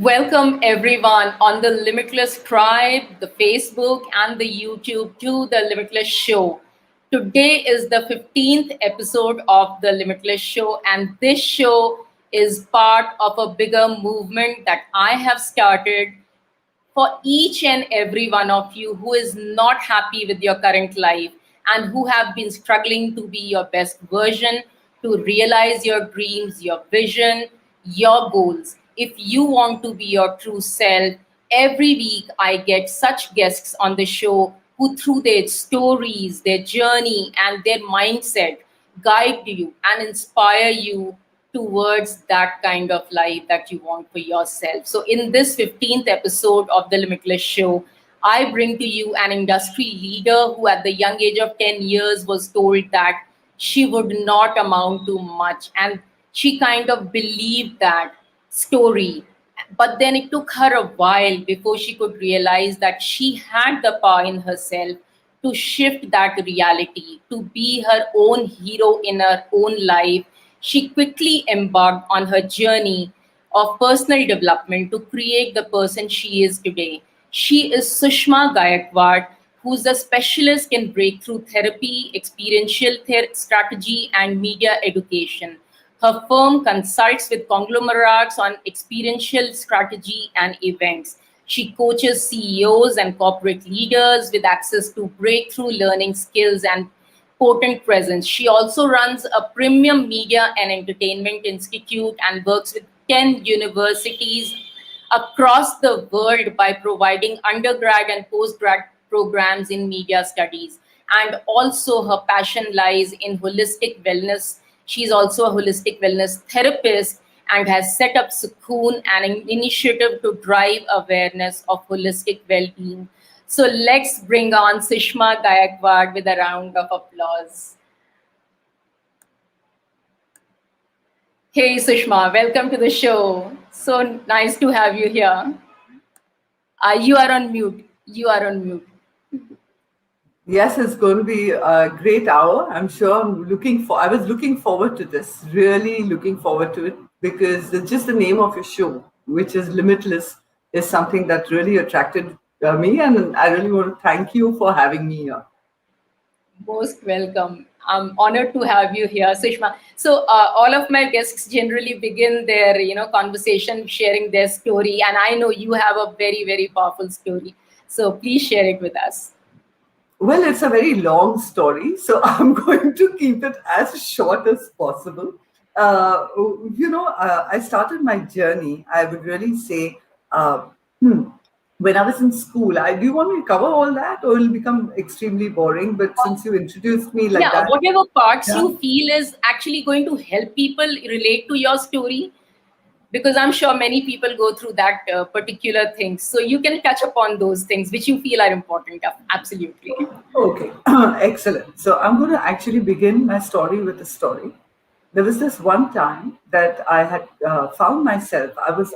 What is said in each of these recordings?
Welcome everyone on the Limitless Tribe, the Facebook and the YouTube to the Limitless Show. Today is the 15th episode of the Limitless Show, and this show is part of a bigger movement that I have started for each and every one of you who is not happy with your current life and who have been struggling to be your best version, to realize your dreams, your vision, your goals. If you want to be your true self, every week I get such guests on the show who, through their stories, their journey, and their mindset, guide you and inspire you towards that kind of life that you want for yourself. So, in this 15th episode of the Limitless Show, I bring to you an industry leader who, at the young age of 10 years, was told that she would not amount to much. And she kind of believed that story. But then it took her a while before she could realize that she had the power in herself to shift that reality, to be her own hero in her own life. She quickly embarked on her journey of personal development to create the person she is today. She is Sushma Gaikwad, who's a specialist in breakthrough therapy, experiential strategy, and media education. Her firm consults with conglomerates on experiential strategy and events. She coaches CEOs and corporate leaders with access to breakthrough learning skills and potent presence. She also runs a premium media and entertainment institute and works with 10 universities across the world by providing undergrad and postgrad programs in media studies. And also, her passion lies in holistic wellness. She's also a holistic wellness therapist and has set up Sukoon, an initiative to drive awareness of holistic well-being. So let's bring on Sushma Gaikwad with a round of applause. Hey Sushma, welcome to the show. So nice to have you here. You are on mute. You are on mute. Yes, it's going to be a great hour. I'm sure I was looking forward to this, really looking forward to it, because just the name of your show, which is Limitless, is something that really attracted me. And I really want to thank you for having me here. Most welcome. I'm honored to have you here, Sushma. So all of my guests generally begin their, conversation sharing their story, and I know you have a very, very powerful story. So please share it with us. Well, it's a very long story, so I'm going to keep it as short as possible. I started my journey, I would really say, uh, hmm, when I was in school. Do you want me to cover all that, or it'll become extremely boring? But since you introduced me like Yeah, that, whatever parts yeah. you feel is actually going to help people relate to your story, because I'm sure many people go through that particular thing. So you can touch upon those things which you feel are important. Absolutely. Okay, excellent. So I'm going to actually begin my story with a story. There was this one time that I had found myself. I was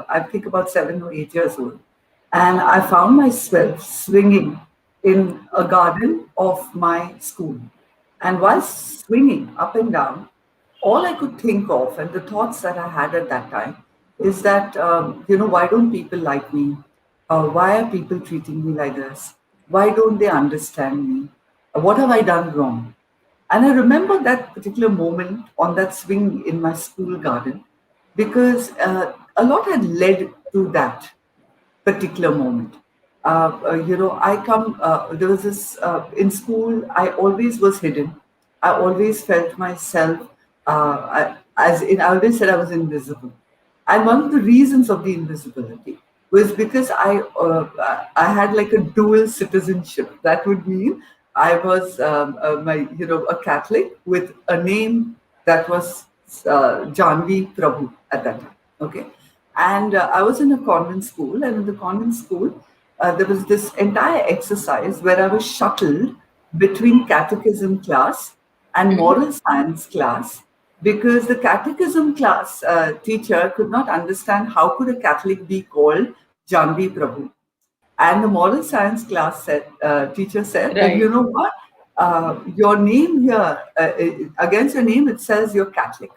I think about 7 or 8 years old, and I found myself swinging in a garden of my school. And while swinging up and down, all I could think of and the thoughts that I had at that time is that, why don't people like me? Why are people treating me like this? Why don't they understand me? What have I done wrong? And I remember that particular moment on that swing in my school garden because a lot had led to that particular moment. There was this, in school, I always was hidden. I always felt myself, I always said I was invisible. And one of the reasons of the invisibility was because I had like a dual citizenship. That would mean I was a Catholic with a name that was Janvi Prabhu at that time. Okay, and I was in a convent school, and in the convent school, there was this entire exercise where I was shuttled between catechism class and moral science class because the catechism class teacher could not understand how could a Catholic be called Janvi Prabhu. And the moral science class teacher said that, Right. you know what, your name here, against your name, it says you're Catholic.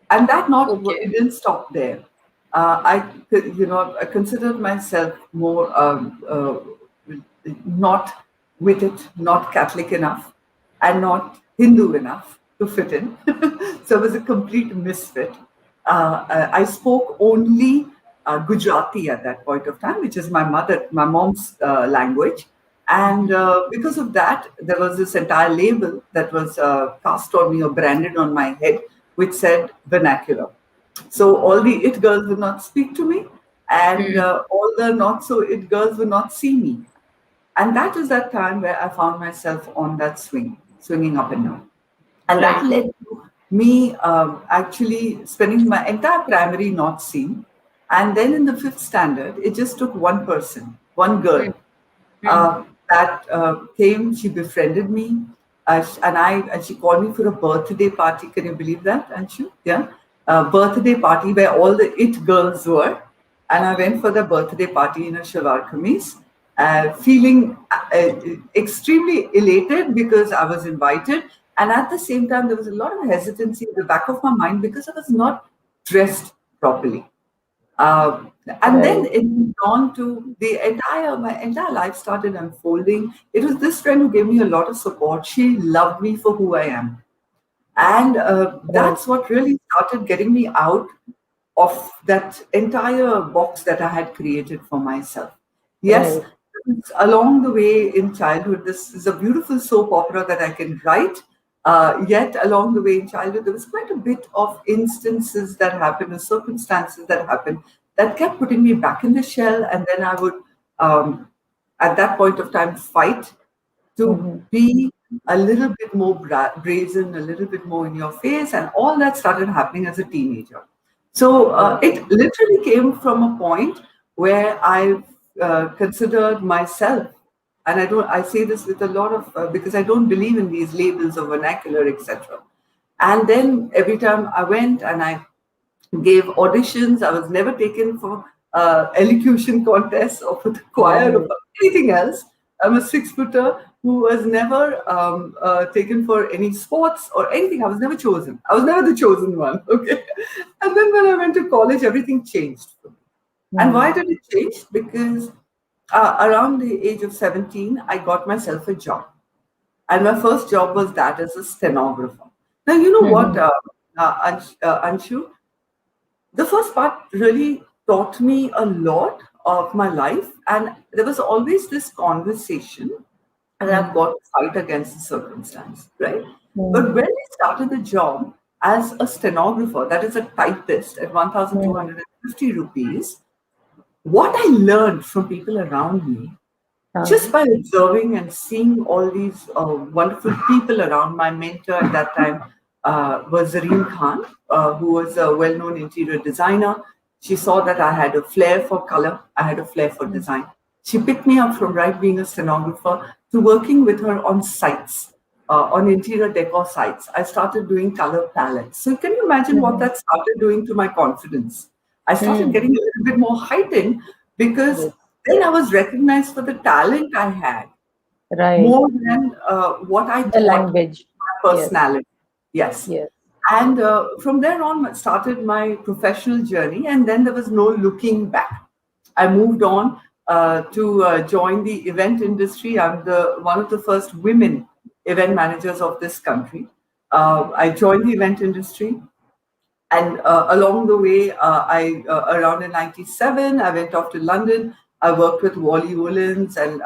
And that not Okay. it didn't stop there. I considered myself more not with it, not Catholic enough, and not Hindu enough to fit in. So I was a complete misfit. I spoke only Gujarati at that point of time, which is my mom's language. And because of that, there was this entire label that was cast on me or branded on my head, which said vernacular. So all the it girls would not speak to me, and Hmm. all the not so it girls would not see me. And that is that time where I found myself on that swinging up and down. And that Right. led to me actually spending my entire primary not seen. And then in the fifth standard, it just took one person, one Hmm. girl, Hmm. that came. She befriended me, and she called me for a birthday party. Can you believe that, Anshu? Yeah, a birthday party where all the it girls were, and I went for the birthday party in a shalwar kameez, feeling extremely elated because I was invited, and at the same time there was a lot of hesitancy in the back of my mind because I was not dressed properly. And then Right. it moved on to my entire life started unfolding. It was this friend who gave me a lot of support. She loved me for who I am. And Right. that's what really started getting me out of that entire box that I had created for myself. Yes, Right. along the way in childhood, this is a beautiful soap opera that I can write. Yet, along the way in childhood, there was quite a bit of instances that happened, or circumstances that happened, that kept putting me back in the shell. And then I would, um, at that point of time, fight to Mm-hmm. be a little bit more brazen, a little bit more in your face, and all that started happening as a teenager. So Right. it literally came from a point where I considered myself, and I say this with a lot of because I don't believe in these labels of vernacular, etc. And then every time I went and I gave auditions. I was never taken for elocution contests or for the choir or Right. for anything else. I'm a 6 footer who was never taken for any sports or anything. I was never chosen. I was never the chosen one. Okay. And then when I went to college, everything changed for me. And why Hmm. did it change? Because around the age of 17, I got myself a job. And my first job was that as a stenographer. Now, you know what, Hmm. Anshu? The first part really taught me a lot of my life, and there was always this conversation, and I've Hmm. got to fight against the circumstance, right? But Hmm. when I started the job as a stenographer, that is a typist at Hmm. 1,250 rupees, what I learned from people around me just Uh, by observing and seeing all these wonderful people around. My mentor at that time was Zareen Khan, who was a well-known interior designer. She saw that I had a flair for color, I had a flair for hmm. design. She picked me up from right being a stenographer to working with her on sites, on interior decor sites. I started doing color palettes. So can you imagine what Hmm. that started doing to my confidence? I started Hmm. getting a little bit more heightened because Yes. then I was recognized for the talent I had Right. more than what I The thought language. my Yes. personality. Yes. Yes. And from there on, started my professional journey, and then there was no looking back. I moved on to join the event industry. I'm the one of the first women event managers of this country. I joined the event industry, and along the way, around in '97, I went off to London. I worked with Wally Woolens and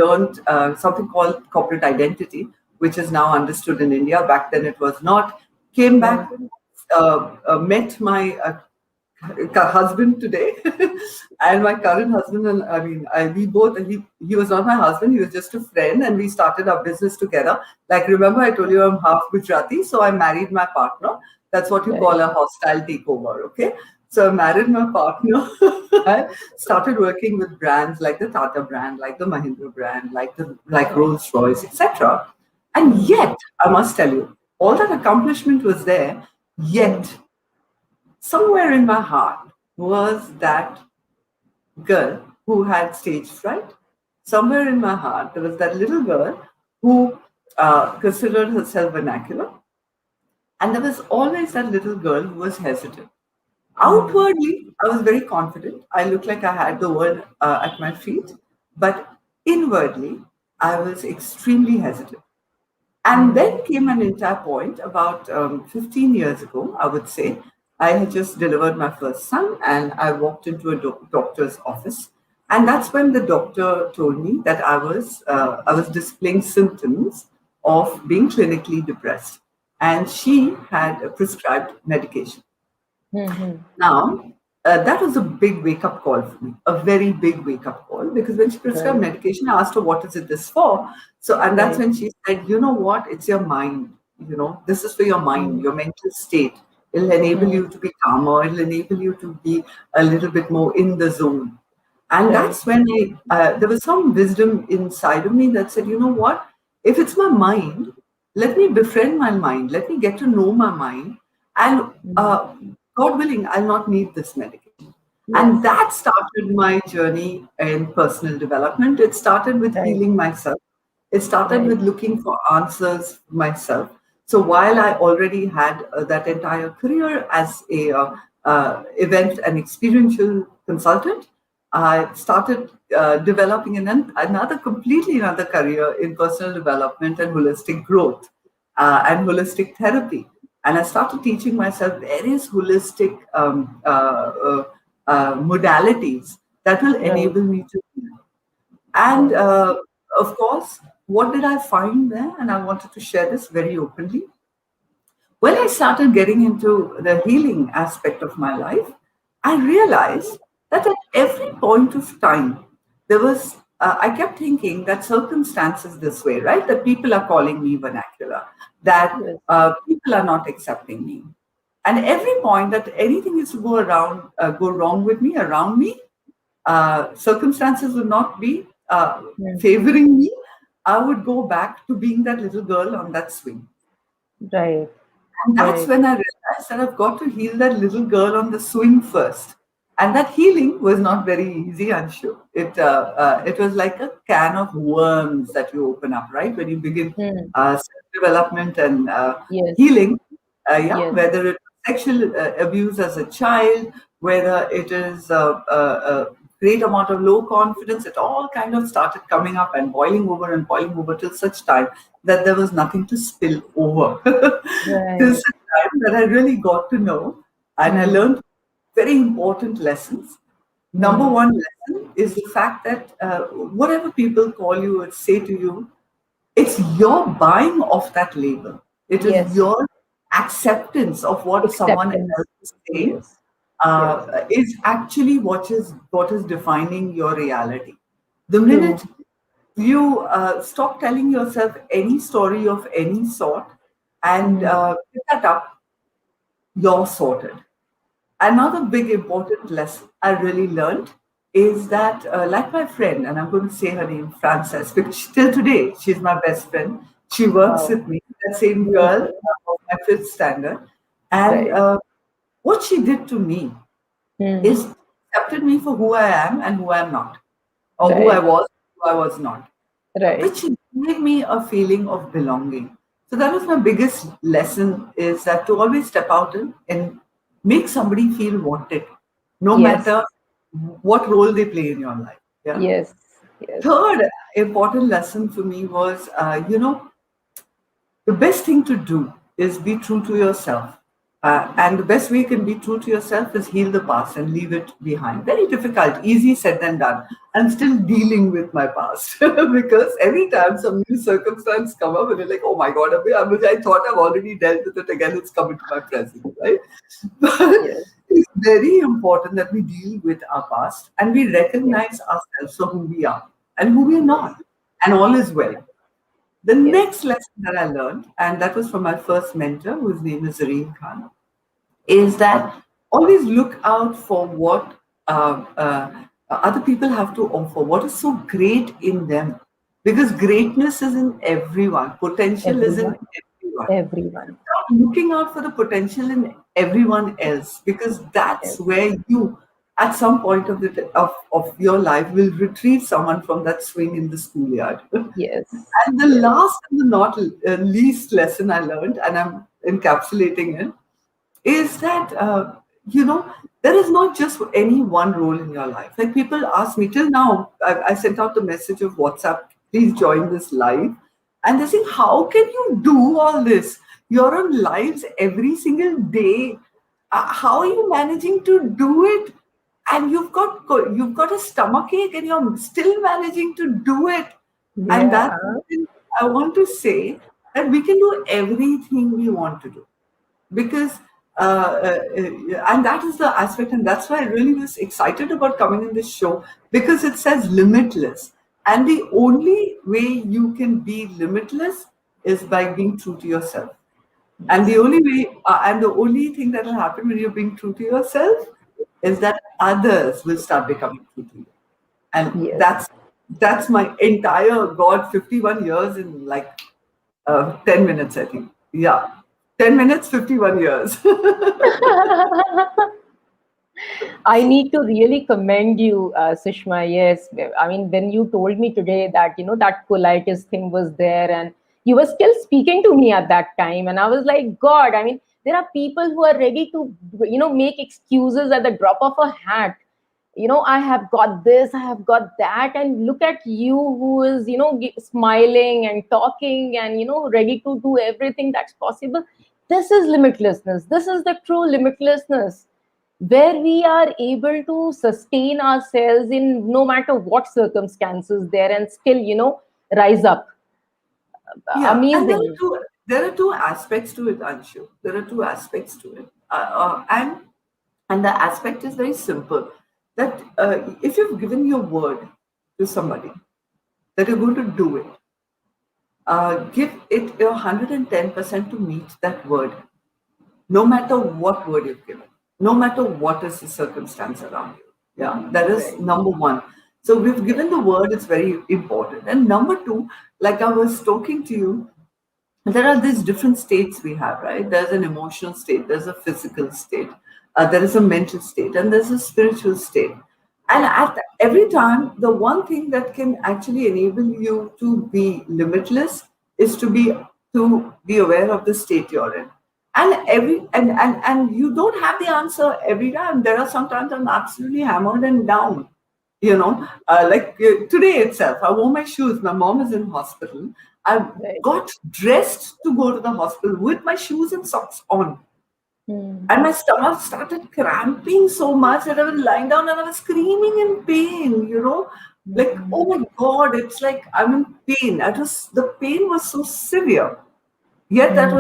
learned something called corporate identity, which is now understood in India. Back then, it was not. Came back, Hmm. met my husband today, and my current husband, and we both. He was not my husband; he was just a friend, and we started our business together. Like, remember, I told you I'm half Gujarati, so I married my partner. That's what you call Right. a hostile takeover, okay? So I married my partner. I started working with brands like the Tata brand, like the Mahindra brand, like Right. Rolls Royce, etc. And Hmm. yet, I must tell you, all that accomplishment was there. Hmm. Yet, somewhere in my heart was that girl who had stage fright. Somewhere in my heart, there was that little girl who considered herself vernacular. And there was always that little girl who was hesitant. Mm. Outwardly, I was very confident. I looked like I had the world at my feet, but inwardly, I was extremely hesitant. And Mm. then came an entire point about 15 years ago, I would say. I had just delivered my first son and I walked into a doctor's office. And that's when the doctor told me that I was displaying symptoms of being clinically depressed. And she had prescribed medication. Mm-hmm. Now, that was a big wake up call for me, a very big wake up call, because when she prescribed Right. medication, I asked her, what is it this for? So, and that's Right. when she said, you know what? It's your mind. This is for your mind, Mm. your mental state. It'll enable Mm. you to be calmer. It'll enable you to be a little bit more in the zone. And Right. that's when there was some wisdom inside of me that said, you know what? If it's my mind, let me befriend my mind. Let me get to know my mind. And Mm. God willing, I'll not need this medication. Yes. And that started my journey in personal development. It started with Right. healing myself. It started Right. with looking for answers myself. So while I already had that entire career as a event and experiential consultant, I started developing another completely another career in personal development and holistic growth and holistic therapy. And I started teaching myself various holistic modalities that will Right. enable me to heal. And Right. of course, what did I find there? And I wanted to share this very openly. When I started getting into the healing aspect of my life, I realized that at every point of time, I kept thinking that circumstances this way, right? That people are calling me vernacular, that Yes. people are not accepting me. And every point that anything is to go wrong with me, around me, circumstances would not be Mm. favoring me, I would go back to being that little girl on that swing. Right. And that's Right. when I realized that I've got to heal that little girl on the swing first. And that healing was not very easy, Anshu. It was like a can of worms that you open up, right? When you begin Mm. self-development and Yes. healing, yeah, Yes. whether it's sexual abuse as a child, whether it is a great amount of low confidence, it all kind of started coming up and boiling over till such time that there was nothing to spill over. Till Right. such time that I really got to know and I Mm. learned very important lessons. Number Mm. one lesson is the fact that whatever people call you or say to you, it's your buying of that label. It is Yes. your acceptance of what someone Acceptance. else is saying Yes. Yes. is actually what is defining your reality. The True. minute you stop telling yourself any story of any sort and Mm. pick that up, you're sorted. Another big important lesson I really learned is that, like my friend, and I'm going to say her name, Frances, because till today she's my best friend. She works Wow. with me, that same girl Beautiful. of my fifth standard. And Right. what she did to me Mm. is accepted me for who I am and who I'm not, or Right. who I was not, Right. which gave me a feeling of belonging. So that was my biggest lesson is that to always step out and make somebody feel wanted, no Yes. matter what role they play in your life. Yeah. Yes. Yes. Third important lesson for me was, the best thing to do is be true to yourself. And the best way you can be true to yourself is heal the past and leave it behind. Very difficult, easy said than done. I'm still dealing with my past because every time some new circumstance come up and you're like, oh my God, I thought I've already dealt with it again. It's come into my present, right? But Yes. it's very important that we deal with our past and we Yes. recognize ourselves for who we are and who we are Yes. not. And all is well. The Yes. next lesson that I learned, and that was from my first mentor, whose name is Zareen Khan, is that always look out for what other people have to offer, what is so great in them. Because greatness is in everyone, potential is in Everyone. everyone. Everyone. Start looking out for the potential in everyone else because that's Yes. where you, at some point of your life, will retrieve someone from that swing in the schoolyard. Yes. And the Yes. last and the not least lesson I learned, and I'm encapsulating it, is that you know, there is not just any one role in your life. Like people ask me till now, I sent out the message of WhatsApp, please join this live. And they say, how can you do all this? You're on lives every single day. How are you managing to do it? And you've got a stomach ache and you're still managing to do it. And that's Yeah. something I want to say, that we can do everything we want to do, because and that is the aspect, and that's why I really was excited about coming in this show, because it says limitless, and the only way you can be limitless is by being true to yourself. And the Yes. only way, and the only thing that will happen when you're being true to yourself is that others will start becoming true to you. And Yes. that's my entire, God, 51 years in like 10 minutes, I think. Yeah. 10 minutes, 51 years. I need to really commend you, Sushma. Yes, I mean, when you told me today that that colitis thing was there, and you were still speaking to me at that time, and I was like, God, I mean, there are people who are ready to make excuses at the drop of a hat. I have got this, I have got that, and look at you, who is smiling and talking and ready to do everything that's possible. This is limitlessness. This is the true limitlessness, where we are able to sustain ourselves in no matter what circumstances there, and still rise up. Yeah, and Amazing. there are two aspects to it, Anshu. There are two aspects to it, and the aspect is very simple. That if you've given your word to somebody that you're going to do it, give it your 110% to meet that word, no matter what word you've given, no matter what is the circumstance around you. Yeah, that is Right. number one. So we've given the word, it's very important. And number two, like I was talking to you, there are these different states we have, right? There's an emotional state, there's a physical state, there is a mental state, and there's a spiritual state. And at every time, the one thing that can actually enable you to be limitless is to be aware of the state you're in. And you don't have the answer every time. There are sometimes I'm absolutely hammered and down. Today itself, I wore my shoes. My mom is in hospital. I Right. got dressed to go to the hospital with my shoes and socks on. Hmm. And my stomach started cramping so much that I was lying down and I was screaming in pain. Like, Hmm. oh my God, it's like I'm in pain. The pain was so severe. Yet that Hmm.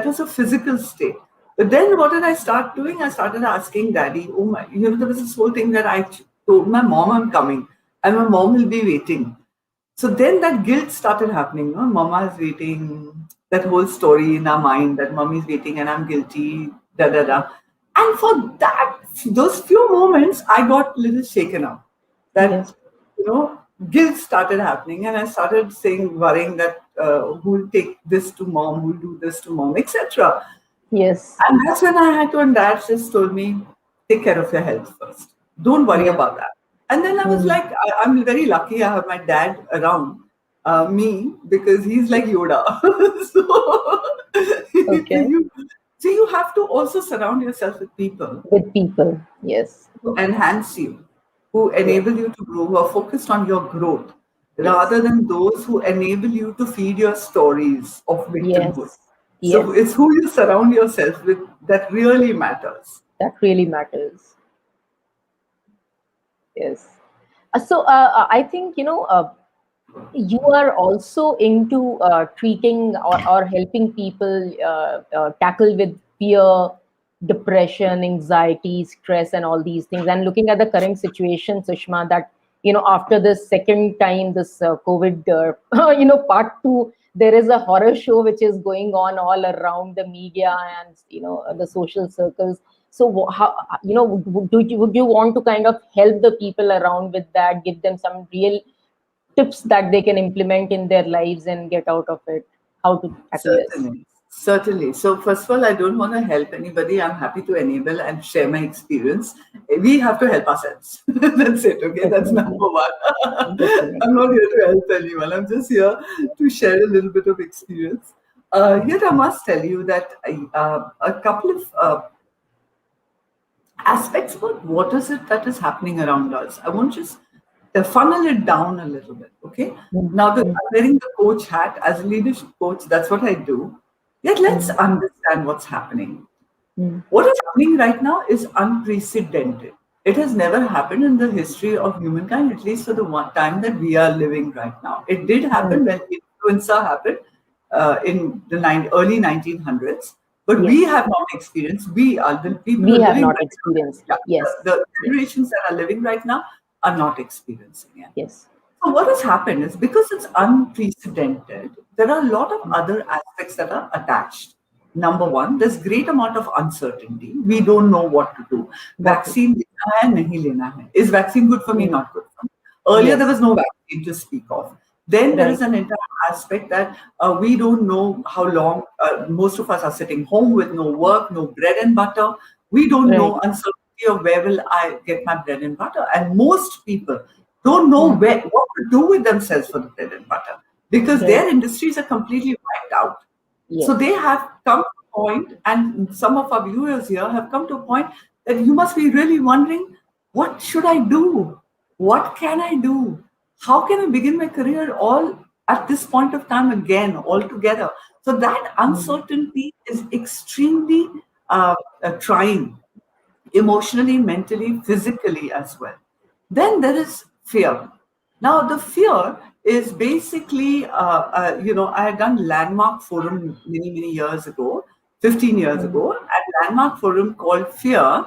was a physical state. But then what did I start doing? I started asking daddy, oh my, there was this whole thing that I told my mom I'm coming and my mom will be waiting. So then that guilt started happening. No? Mama is waiting, that whole story in our mind that mommy is waiting and I'm guilty, da da da. And for those few moments, I got a little shaken up. That, Yes. you know, guilt started happening, and I started saying, worrying that who'll take this to mom, who'll do this to mom, etc. Yes. And that's when I had to, and dad just told me, take care of your health first. Don't worry Yeah. about that. And then I was Hmm. like, I'm very lucky I have my dad around me, because he's like Yoda. so, Okay. you, so you have to also surround yourself with people With people. Yes. who enhance you, who Yes. enable you to grow, who are focused on your growth, Yes. rather than those who enable you to feed your stories of victimhood. Yes. So Yes. it's who you surround yourself with that really matters. That really matters. Yes. I think you are also into treating or helping people tackle with fear, depression, anxiety, stress, and all these things. And looking at the current situation, Sushma, that after this second time, this COVID, part two, there is a horror show which is going on all around the media and the social circles. So how would you want to kind of help the people around with that, give them some real tips that they can implement in their lives and get out of it, how to tackle this? Certainly. Certainly. So, first of all, I don't want to help anybody. I'm happy to enable and share my experience. We have to help ourselves. That's it. Okay. That's number Definitely. one. I'm Definitely. not here to help anyone. I'm just here to share a little bit of experience. Yet, I must tell you that a couple of aspects about what is it that is happening around us. I want to just funnel it down a little bit. Okay. Mm, Now, mm, I'm wearing the coach hat as a leadership coach. That's what I do. Yet, let's mm, understand what's happening. mm. What is happening right now is unprecedented. It has never happened in the history of humankind, at least for the one time that we are living right now. It did Mm. happen when influenza happened in the early 1900s, but we Yes, have not experienced. We are the people who we are have living not right experienced. now. Yeah, Yes, the yes, generations that are living right now are not experiencing it. yes. So what has happened is because it's unprecedented, there are a lot of Mm. other aspects that are attached. Number one, there's great amount of uncertainty. We don't know what to do. What to? Vaccine lena hai, nahi lena hai. Is vaccine good for me? Mm. Not good for me. Earlier, there Yes, was no vaccine to speak of. Then there is right, an entire aspect that we don't know how long. Most of us are sitting home with no work, no bread and butter. We don't right. know uncertainty of where will I get my bread and butter. And most people don't know Mm. what to do with themselves for the bread and butter because Right. their industries are completely wiped out. So Yes. they have come to a point, and some of our viewers here have come to a point that you must be really wondering, what should I do? What can I do? How can I begin my career all at this point of time again, all together? So that Mm. uncertainty is extremely trying emotionally, mentally, physically as well. Then there is fear. Now, the fear is basically, I had done landmark forum many years ago, 15 years Mm. ago, and landmark forum called Fear,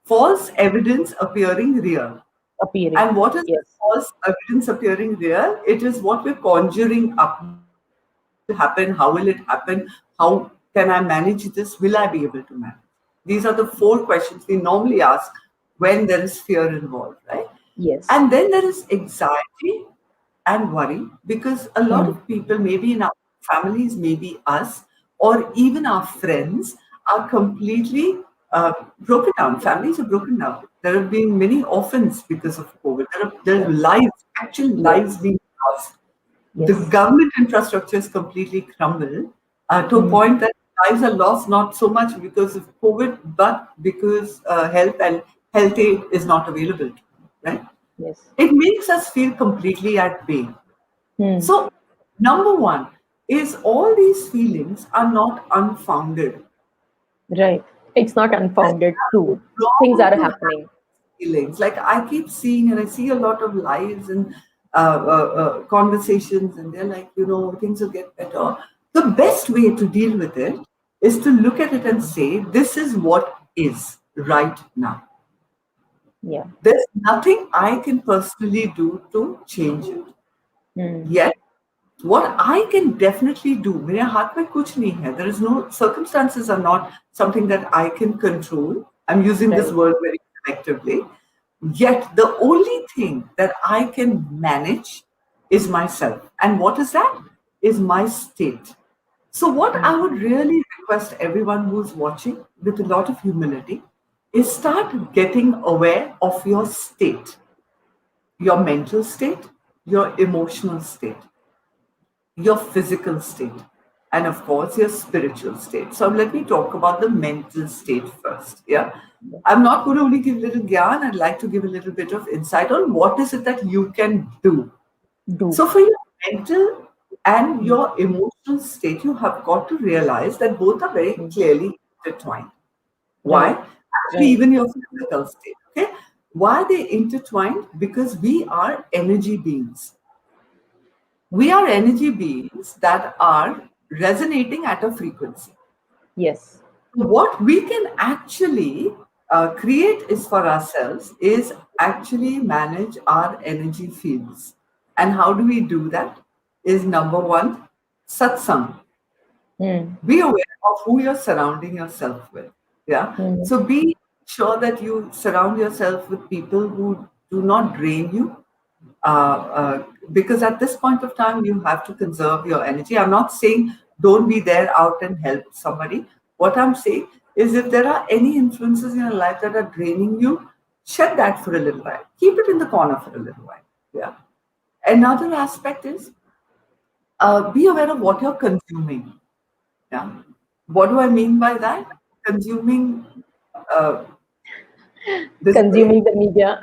False Evidence Appearing Real. Appearing. And what is the Yes. false evidence appearing real? It is what we're conjuring up. What will happen? How will it happen? How can I manage this? Will I be able to manage? These are the four questions we normally ask when there is fear involved, right? Yes. And then there is anxiety and worry because a lot Mm. of people, maybe in our families, maybe us, or even our friends, are completely broken down. Families are broken down. There have been many orphans because of COVID. There are Yes. lives, actual lives Yes. being lost. The Yes. government infrastructure is completely crumbled to a Mm. point that lives are lost not so much because of COVID, but because help and health aid is not available, right? Yes. It makes us feel completely at bay. Mm. So, number one is all these feelings are not unfounded. Right. It's not There's unfounded. True. nothing Things wrong are to have happening. feelings. Like I keep seeing, and I see a lot of lives and conversations, and they're like, things will get better. The best way to deal with it is to look at it and say, this is what is right now. Yeah. There's nothing I can personally do to change it. Mm. Yet, what I can definitely do, मेरे हाथ में कुछ नहीं है. There is no circumstances are not something that I can control. I'm using this Right. word very collectively. Yet the only thing that I can manage is myself. And what is that? Is my state. So what Mm. I would really request everyone who's watching with a lot of humility is start getting aware of your state, your mental state, your emotional state, your physical state, and of course your spiritual state. So let me talk about the mental state first. Yeah. I'm not going to only give little gyan, I'd like to give a little bit of insight on what is it that you can do. Do. So for your mental and Mm. your emotional state, you have got to realize that both are very Mm. clearly intertwined. Why? Right. Actually, Right. even your physical state. Okay. Why are they intertwined? Because we are energy beings. We are energy beings that are resonating at a frequency. Yes. What we can actually create is for ourselves is actually manage our energy fields. And how do we do that? Is number one, satsang. Mm. Be aware of who you're surrounding yourself with. Yeah. Mm. So be sure that you surround yourself with people who do not drain you, because at this point of time you have to conserve your energy. I'm not saying don't be there out and help somebody. What I'm saying is if there are any influences in your life that are draining you, shed that for a little while. Keep it in the corner for a little while. Yeah. Another aspect is be aware of what you're consuming. Yeah. What do I mean by that? Consuming. Uh, this way, Consuming the media.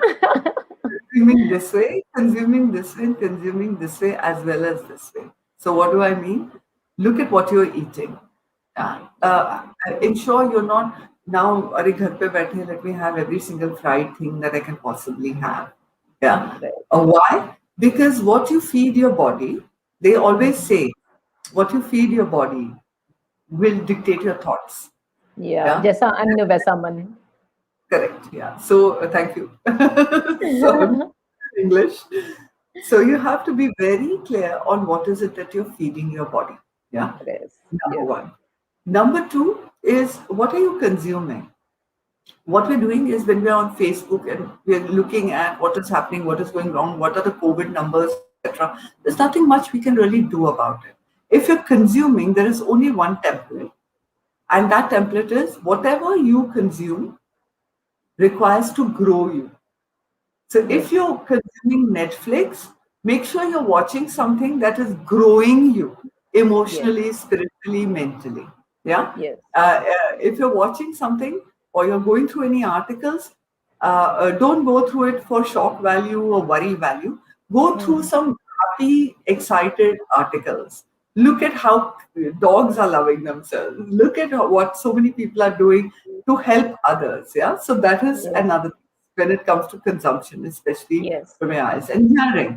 consuming this way, consuming this way, and consuming this way as well as this way. So what do I mean? Look at what you're eating. Yeah. Ensure you're not now, "Arey, ghar pe baithe, let me have every single fried thing that I can possibly have." Yeah. Right. Why? Because what you feed your body, they always Mhm. say, what you feed your body will dictate your thoughts. Yeah, Yeah. जैसा अन्न वैसा मन. Correct. Yeah. So thank you. So English. So you have to be very clear on what is it that you're feeding your body. Yeah. Yes, Number yes, one. Number two is, what are you consuming? What we're doing is, when we're on Facebook and we're looking at what is happening, what is going wrong, what are the COVID numbers, etc., there's nothing much we can really do about it. If you're consuming, there is only one template, and that template is, whatever you consume requires to grow you. So yes, if you're consuming Netflix, make sure you're watching something that is growing you yes, emotionally, spiritually, mentally. Yeah. yes. If you're watching something or you're going through any articles, don't go through it for shock value or worry value. Go through Mhm. some happy, excited articles. Look at how dogs are loving themselves. Look at what so many people are doing to help others. Yeah. So that is Yes, another thing when it comes to consumption, especially yes. for my eyes. And hearing.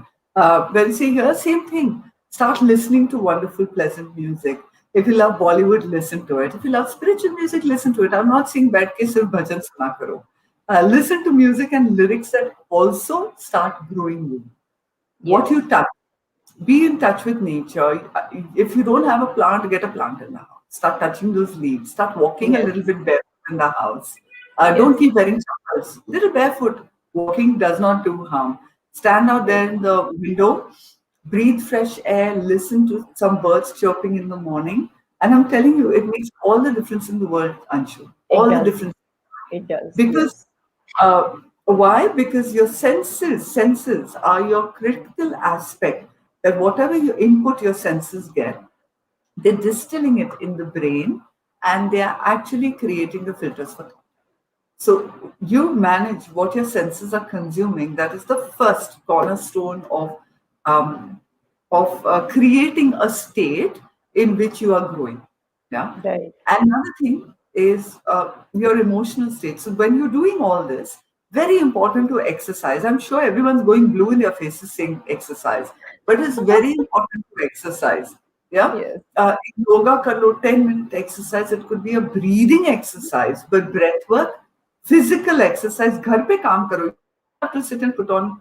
When you see here, same thing. Start listening to wonderful, pleasant music. If you love Bollywood, listen to it. If you love spiritual music, listen to it. I'm not saying बैठ के सिर्फ भजन सुना करो. Listen to music and lyrics that also start growing you. What Yes. you touch, be in touch with nature. If you don't have a plant, get a plant in the house. Start touching those leaves. Start walking a Yes. little bit barefoot in the house. Don't Yes. keep wearing chappals. Little barefoot walking does not do harm. Stand out Yes. there in the window, breathe fresh air, listen to some birds chirping in the morning. And I'm telling you, it makes all the difference in the world, Anshu. It All the does. difference. It does. Because Yes. why? Because your senses are your critical aspect. That whatever you input, your senses get. They're distilling it in the brain, and they are actually creating the filters for thought. So you manage what your senses are consuming. That is the first cornerstone um, of creating a state in which you are growing. Yeah. Right. Another thing is your emotional state. So when you're doing all this, very important to exercise. I'm sure everyone's going blue in their faces saying exercise, but it's very important to exercise. Yeah. Yes. Yoga kar lo, 10-minute exercise. It could be a breathing exercise, but breath work, physical exercise. घर पे काम करो. You don't have to sit and put on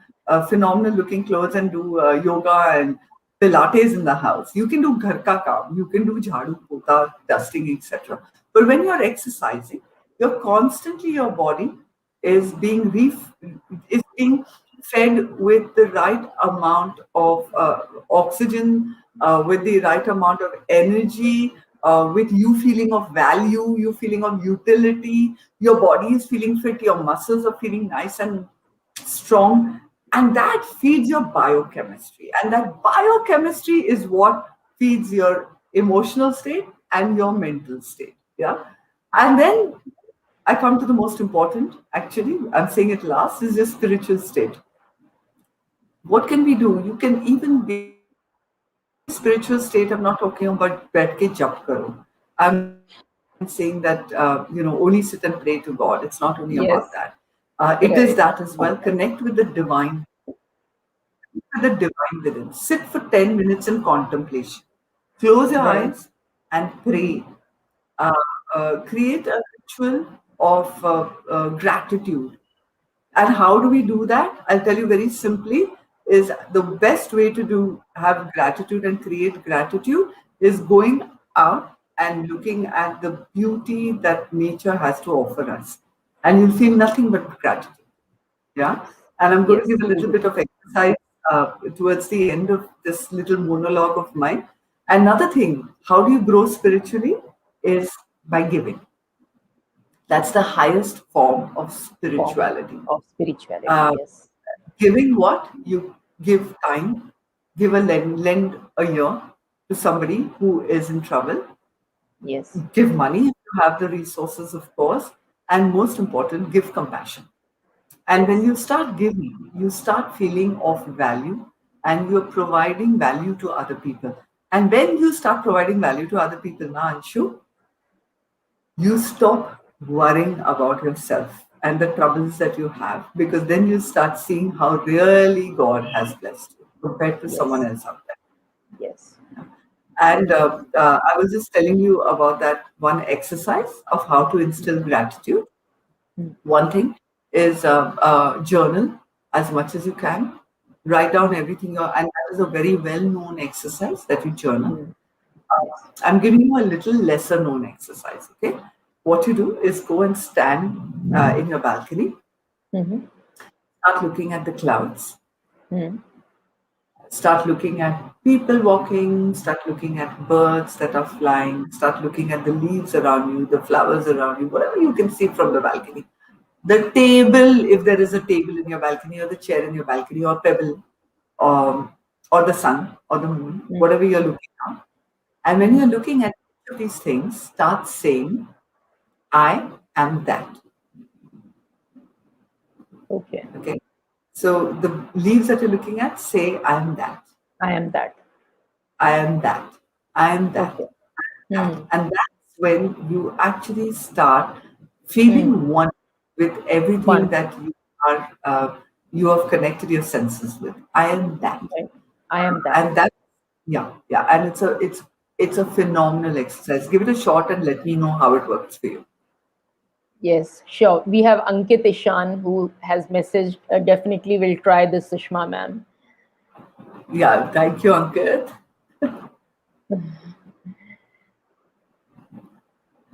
phenomenal looking clothes and do yoga and Pilates in the house. You can do ghar ka kaam. You can do jhadu, pota, dusting, etc. But when you're exercising, you're constantly, your body is is being fed with the right amount of oxygen, with the right amount of energy, with you feeling of value, you feeling of utility. Your body is feeling fit. Your muscles are feeling nice and strong, and that feeds your biochemistry, and that biochemistry is what feeds your emotional state and your mental state. Yeah. And then I come to the most important, actually, I'm saying it last, is your spiritual state. What can we do? You can even be, when I say spiritual state, I'm not talking about बैठ के जप करो. I'm not saying that only sit and pray to God. It's not only about that. Yes. It is that Right. as well. Connect with the divine, with the divine within. Sit for 10 minutes in contemplation. Close your Right. eyes and pray. Uh, Create a ritual of gratitude. And how do we do that? I'll tell you very simply, is the best way to do have gratitude and create gratitude is going out and looking at the beauty that nature has to offer us. And you'll feel nothing but gratitude. Yeah. Yes. And I'm going to Yes. give a little bit of exercise towards the end of this little monologue of mine. Another thing, how do you grow spiritually? Is by giving. That's the highest form of Form spirituality. of spirituality. Uh, Yes. Giving what? You give time, give a lend a ear to somebody who is in trouble, Yes. give money if you have the resources, of course, and most important, give compassion. And when Yes. you start giving, you start feeling of value and you're providing value to other people. And when you start providing value to other people, now, Anshu, you stop worrying about yourself and the troubles that you have, because then you start seeing how really God has blessed you compared to someone Yes. else out there. Yes. And I was just telling you about that one exercise of how to instill gratitude. Mm, One thing is journal as much as you can. Write down mm, everything, and that is a very well known exercise that you journal. mm. Yes. I'm giving you a little lesser known exercise. Okay. What you do is go and stand in your balcony, Mm-hmm. start looking at the clouds, Mm. start looking at people walking, start looking at birds that are flying, start looking at the leaves around you, the flowers around you, whatever you can see from the balcony. The table, if there is a table in your balcony, or the chair in your balcony, or pebble, or the sun, or the moon, Mm. whatever you're looking at. And when you're Mm. looking at each of these things, start saying, I am that. Okay. Okay. So the leaves that you're looking at, say, I am that. I am that. I am that. I am that. Okay. That. Mm. And that's when you actually start Mm. feeling one with everything One. that you have connected your senses with. I am that. Right. I am that. And that, yeah, and it's a phenomenal exercise. Give it a shot and let me know how it works for you. Yes, sure. We have Ankit Ishan who has messaged, definitely will try this, Sushma ma'am. Yeah, thank you, Ankit.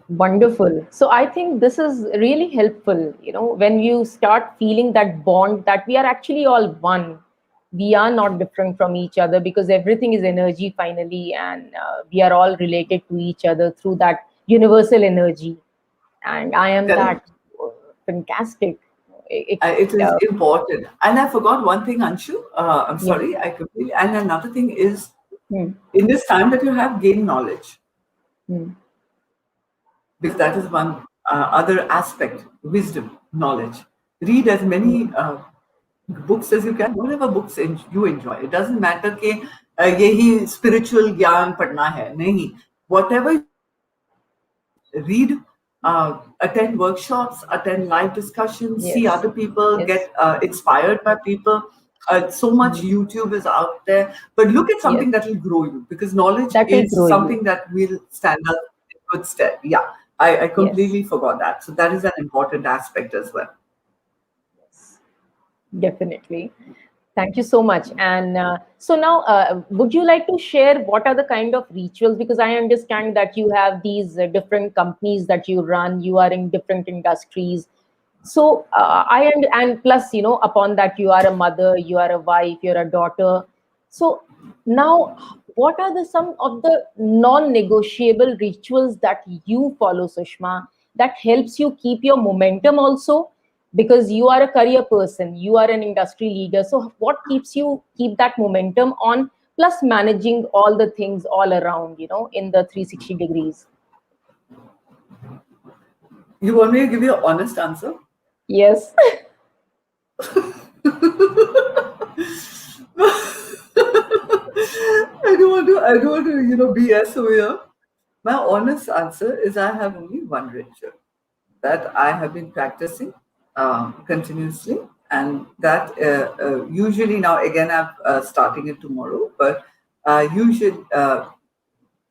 Wonderful. So I think this is really helpful, when you start feeling that bond that we are actually all one. We are not different from each other because everything is energy finally, and we are all related to each other through that universal energy. And I am Correct. that. Fantastic. It, It is uh, important. And I forgot one thing, Anshu. I'm yeah. sorry, I completely. And another thing is, Hmm. in this time that you have, gain knowledge, Hmm. because that is one other aspect, wisdom, knowledge. Read as many books as you can, whatever books you enjoy. It doesn't matter कि यही spiritual ज्ञान पढ़ना है, नहीं. Whatever you read, attend workshops, attend live discussions, see Yes. other people, Yes. get inspired by people. So much Hmm. YouTube is out there, but look at Yes. something that will grow you, because knowledge That will is grow you. something that will stand up in good stead. Yeah, I Yes. completely forgot that. So that is an important aspect as well. Definitely. Thank you so much. And so now, would you like to share what are the kind of rituals? Because I understand that you have these different companies that you run, you are in different industries. So and plus, upon that, you are a mother, you are a wife, you're a daughter. So now, what are some of the non-negotiable rituals that you follow, Sushma, that helps you keep your momentum also? Because you are a career person, you are an industry leader. So what keeps you keep that momentum on? Plus managing all the things all around, in the 360 degrees. You want me to give you an honest answer? Yes. I don't want to BS over here. My honest answer is I have only one ritual that I have been practicing continuously, and that usually now again I'm starting it tomorrow, but usually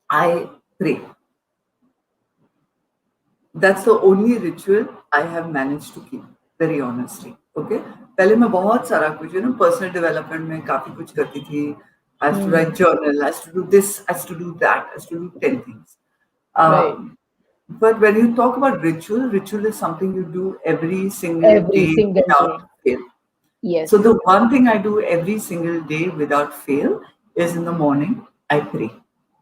I pray. That's the only ritual I have managed to keep, very honestly. Okay, पहले मैं बहुत सारा कुछ personal development में काफी कुछ करती थी. I has to Hmm. write journal, I has to do this, I has to do that, I has to do 10 things. Right. But when you talk about ritual is something you do every single Every day single without day. fail. So Yes. the one thing I do every single day without fail is in the morning I pray.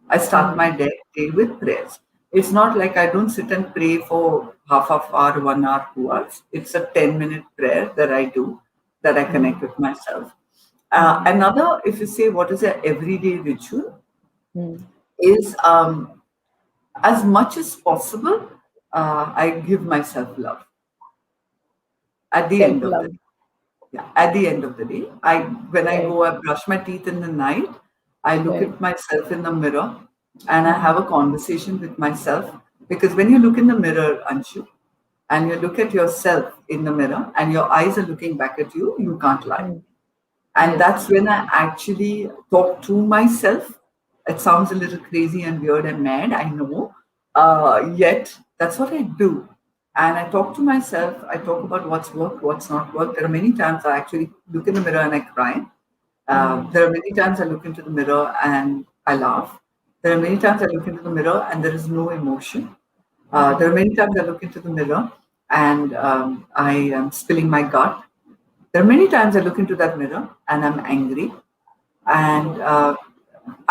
I start Hmm. my day with prayers. It's not like I don't sit and pray for half an hour, 1 hour, 2 hours. It's a 10-minute prayer that I do, that I Hmm. connect with myself. Hmm. Another, if you say what is an everyday ritual, Hmm. is as much as possible, I give myself love at the Self end of the love. day. Yeah. At the end of the day, when I Right. go, I brush my teeth in the night. I look Right. at myself in the mirror, and I Mm-hmm. have a conversation with myself. Because when you look in the mirror, Anshu, and you look at yourself in the mirror, and your eyes are looking back at you, you can't lie. Mm. And Yes. that's when I actually talk to myself. It sounds a little crazy and weird and mad, I know. Yet that's what I do. And I talk to myself. I talk about what's worked, what's not worked. There are many times I actually look in the mirror and I cry. Mm. There are many times I look into the mirror and I laugh. There are many times I look into the mirror and there is no emotion. There are Mm. many times I look into the mirror and I am spilling my gut. There are many times I look into that mirror and I'm angry, and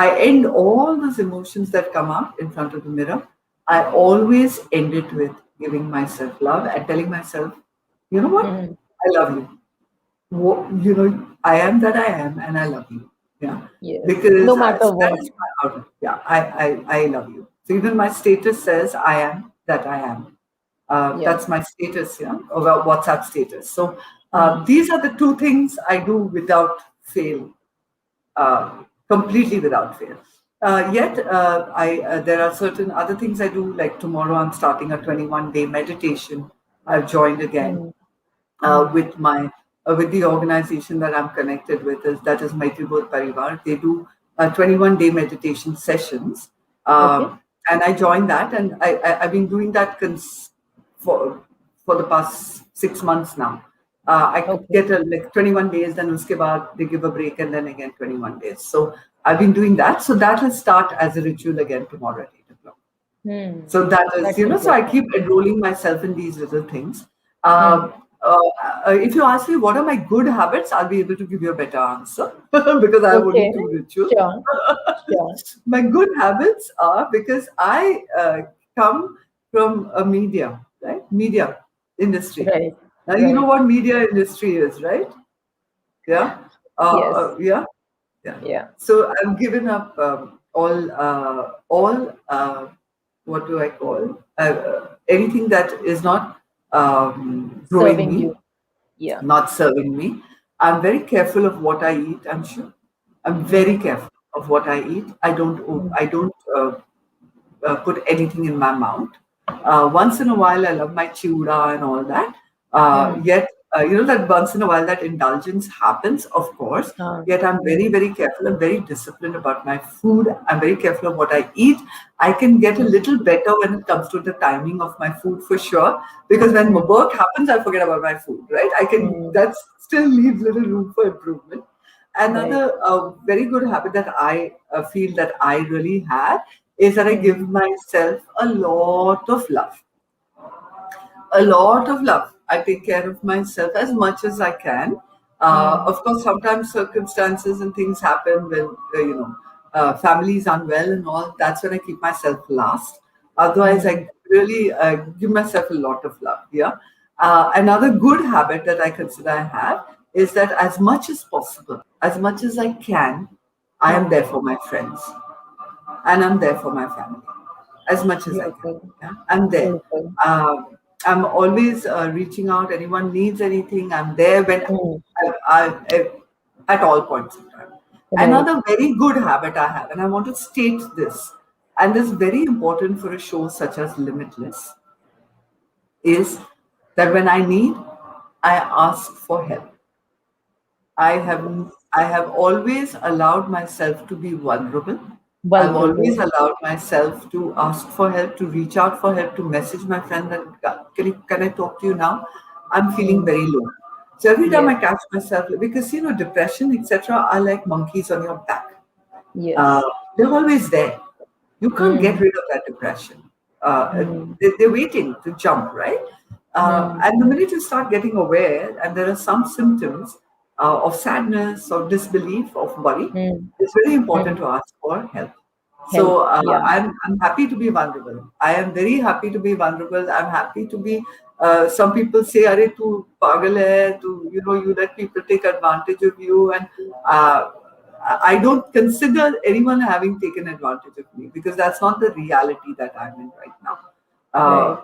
I end all those emotions that come up in front of the mirror. I always end it with giving myself love and telling myself, you know what? Mm. I love you. You know, I am that I am, and I love you. Yeah, Yes. No because matter so that what. is my outlook. Yeah, I love you. So even my status says I am that I am. Yeah. That's my status, yeah, or well, WhatsApp status. So Mm. these are the two things I do without fail, completely without fail. Yet, I there are certain other things I do. Like tomorrow, I'm starting a 21-day meditation. I've joined again Mm. Mm. with the organization that I'm connected with. That is Maitribodh Parivar. They do 21-day meditation sessions, Okay. and I joined that, and I've been doing that for for the past 6 months now. I Okay. get like 21 days, then uske baad they give a break, and then again 21 days. So I've been doing that. So that will start as a ritual again tomorrow at 8 o'clock. Hmm. So that is, That's so I interesting. keep enrolling myself in these little things. Hmm. Um, if you ask me what are my good habits, I'll be able to give you a better answer because I have only Okay. two rituals. Sure. Sure. My good habits are because I come from a media, right? Media industry. Right. Now, you know Right. what media industry is, right? Yeah. Yes. Yeah. Yeah. Yeah. So I've given up all what do I call anything that is not growing Serving me, you. Yeah. not serving me. I'm very careful of what I eat. I'm sure. I'm very Mm. careful of what I eat. Mm. I don't put anything in my mouth. Once in a while, I love my chura and all that. Mm. Yet, that once in a while that indulgence happens, of course. Yet, I'm very, Mm. very careful. I'm very disciplined about my food. I'm very careful of what I eat. I can get a Mm. little better when it comes to the timing of my food for sure. Because when Mm. work happens, I forget about my food, right? Mm. That still leaves little room for improvement. Right. Another very good habit that I feel that I really have is that I give Mm. myself a lot of love. A lot of love. I take care of myself as much as I can. Mm. Of course, sometimes circumstances and things happen when, family is unwell and all. That's when I keep myself last. Otherwise, Mm. I really give myself a lot of love. Yeah. Another good habit that I consider I have is that as much as possible, as much as I can, I am Mm. there for my friends and I'm there for my family as much as I can. Beautiful. Yeah? I'm there. Beautiful. I'm always reaching out. Anyone needs anything, I'm there Mm. at all points in time. Right. Another very good habit I have, and I want to state this, and this is very important for a show such as Limitless, is that when I need, I ask for help. I have I have always allowed myself to be vulnerable. I've always Vulnerable. allowed myself to ask for help, to reach out for help, to message my friend that can I talk to you now? I'm feeling Mm. very low. So every time Yes. I catch myself, because depression, etc., are like monkeys on your back. Uh, Yes. they're always there. You can't get Mm. rid of that depression. Mm. They're waiting to jump, right? Mm. And the minute you start getting aware, and there are some symptoms of sadness, of disbelief, of worry, Mm. it's very important Mm. to ask for help. Help. So Yeah. I'm happy to be vulnerable. I am very happy to be vulnerable. I'm happy to be. Some people say, "Arey, tu pagal hai, tu you let people take advantage of you," and I don't consider anyone having taken advantage of me because that's not the reality that I'm in right now. Right.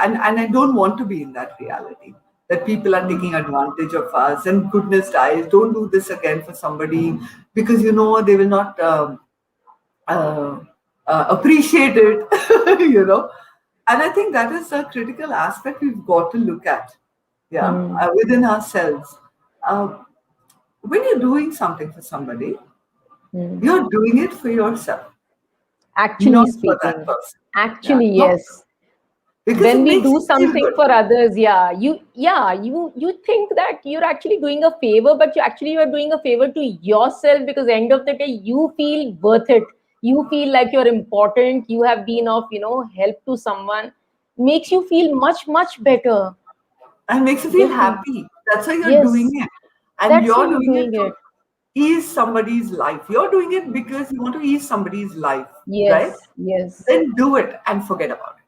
And I don't want to be in that reality. that people are taking advantage of us, and goodness dies, don't do this again for somebody, because they will not uh, appreciate it, And I think that is a critical aspect we've got to look at, yeah, Mm. within ourselves. Uh, when you're doing something for somebody, Mm. you're doing it for yourself, Actually not for that speaking, person. Yeah, actually, not yes. because When it we makes do you feel something good. for others, you think that you're actually doing a favor, but you are doing a favor to yourself, because end of the day you feel worth it. You feel like you're important. You have been of help to someone. Makes you feel much better. And makes you feel Definitely. happy. That's why you're doing Yes, it. And that's why you're you're doing it doing to it. ease somebody's life. You're doing it because you want to ease somebody's life, right? Yes, yes. Then do it and forget about it.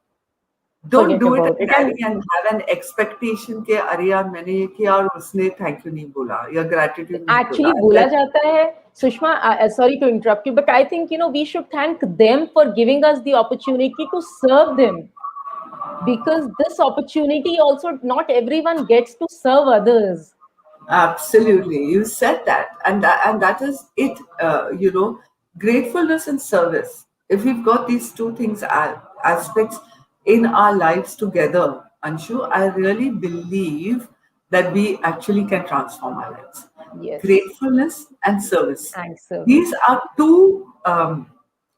Don't Forget do it about and it. And carry and have an expectation कि अरे यार मैंने ये किया और उसने thank you नहीं बोला या gratitude नहीं बोला. actually बोला जाता है, Sushma, sorry to interrupt you, but I think we should thank them for giving us the opportunity to serve them, because this opportunity also not everyone gets to serve others. Absolutely, you said that, and that is it. Gratefulness and service. If we've got these two things aspects in our lives together, Anshu, I really believe that we actually can transform our lives. Yes, Gratefulness and service. and These service. are two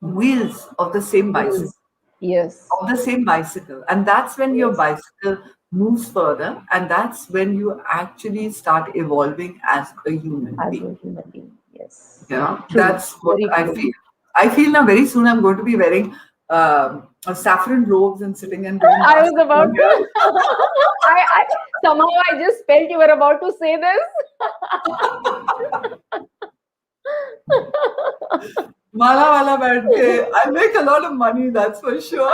wheels of the same bicycle Yes, yes, of the same bicycle. And that's when your yes, bicycle moves further, and that's when you actually start evolving as a human as being. a human being. Yes, Yeah, true, that's what very I true. feel. I feel now very soon I'm going to be wearing saffron robes and sitting and doing I was masks about on here. to. I somehow I just felt you were about to say this. Mala wala बैठ के. I make a lot of money, that's for sure.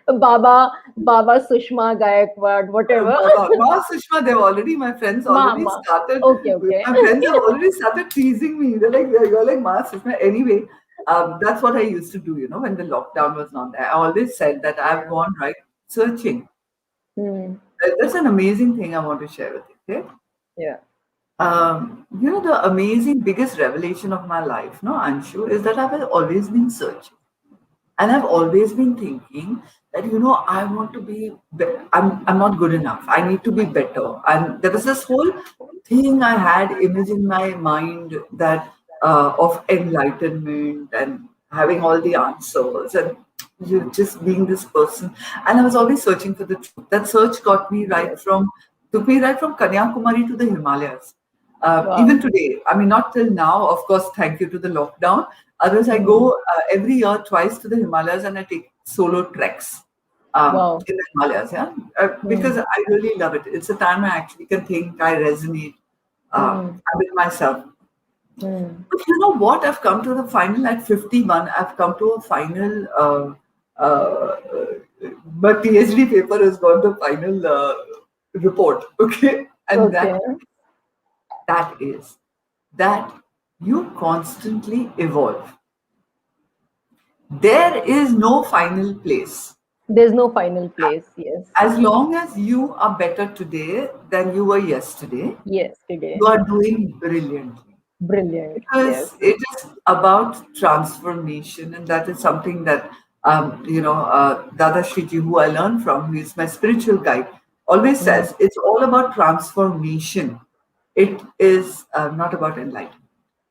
Baba Sushma Gaikwad, whatever. Ma Sushma, they've already, my friends already Mama. started, Okay, okay. my friends have already started teasing me. They're like, you're like Ma Sushma. Anyway, that's what I used to do, when the lockdown was not there. I always said that I've gone right searching. Hmm. That's an amazing thing I want to share with you. Okay? Yeah. The amazing biggest revelation of my life, no, Anshu, is that I've always been searching. And I've always been thinking that, I want to I'm not good enough. I need to be better. And there was this whole thing I had image in my mind that of enlightenment and having all the answers and you just being this person. And I was always searching for the truth. That search Yes. took me right from Kanyakumari to the Himalayas. Even Wow. today, I mean, not till now, of course, thank you to the lockdown. Others, I Hmm. go every year twice to the Himalayas and I take solo treks Wow. in the Himalayas, yeah, because Hmm. I really love it. It's a time I actually can think, I resonate Hmm. with myself. Hmm. But you know what? I've come to the final at 51. I've come to a final. My PhD paper has got the final report. Okay, and Okay. that is that you constantly evolve. There is no final place. There's no final place. Yes. As long as you are better today than you were yesterday, Yes. Today. you are doing brilliantly. Brilliant. Because Yes. it is about transformation, and that is something that Dada Shriji, who I learned from, who is my spiritual guide, always Hmm. says it's all about transformation. It is not about enlightenment,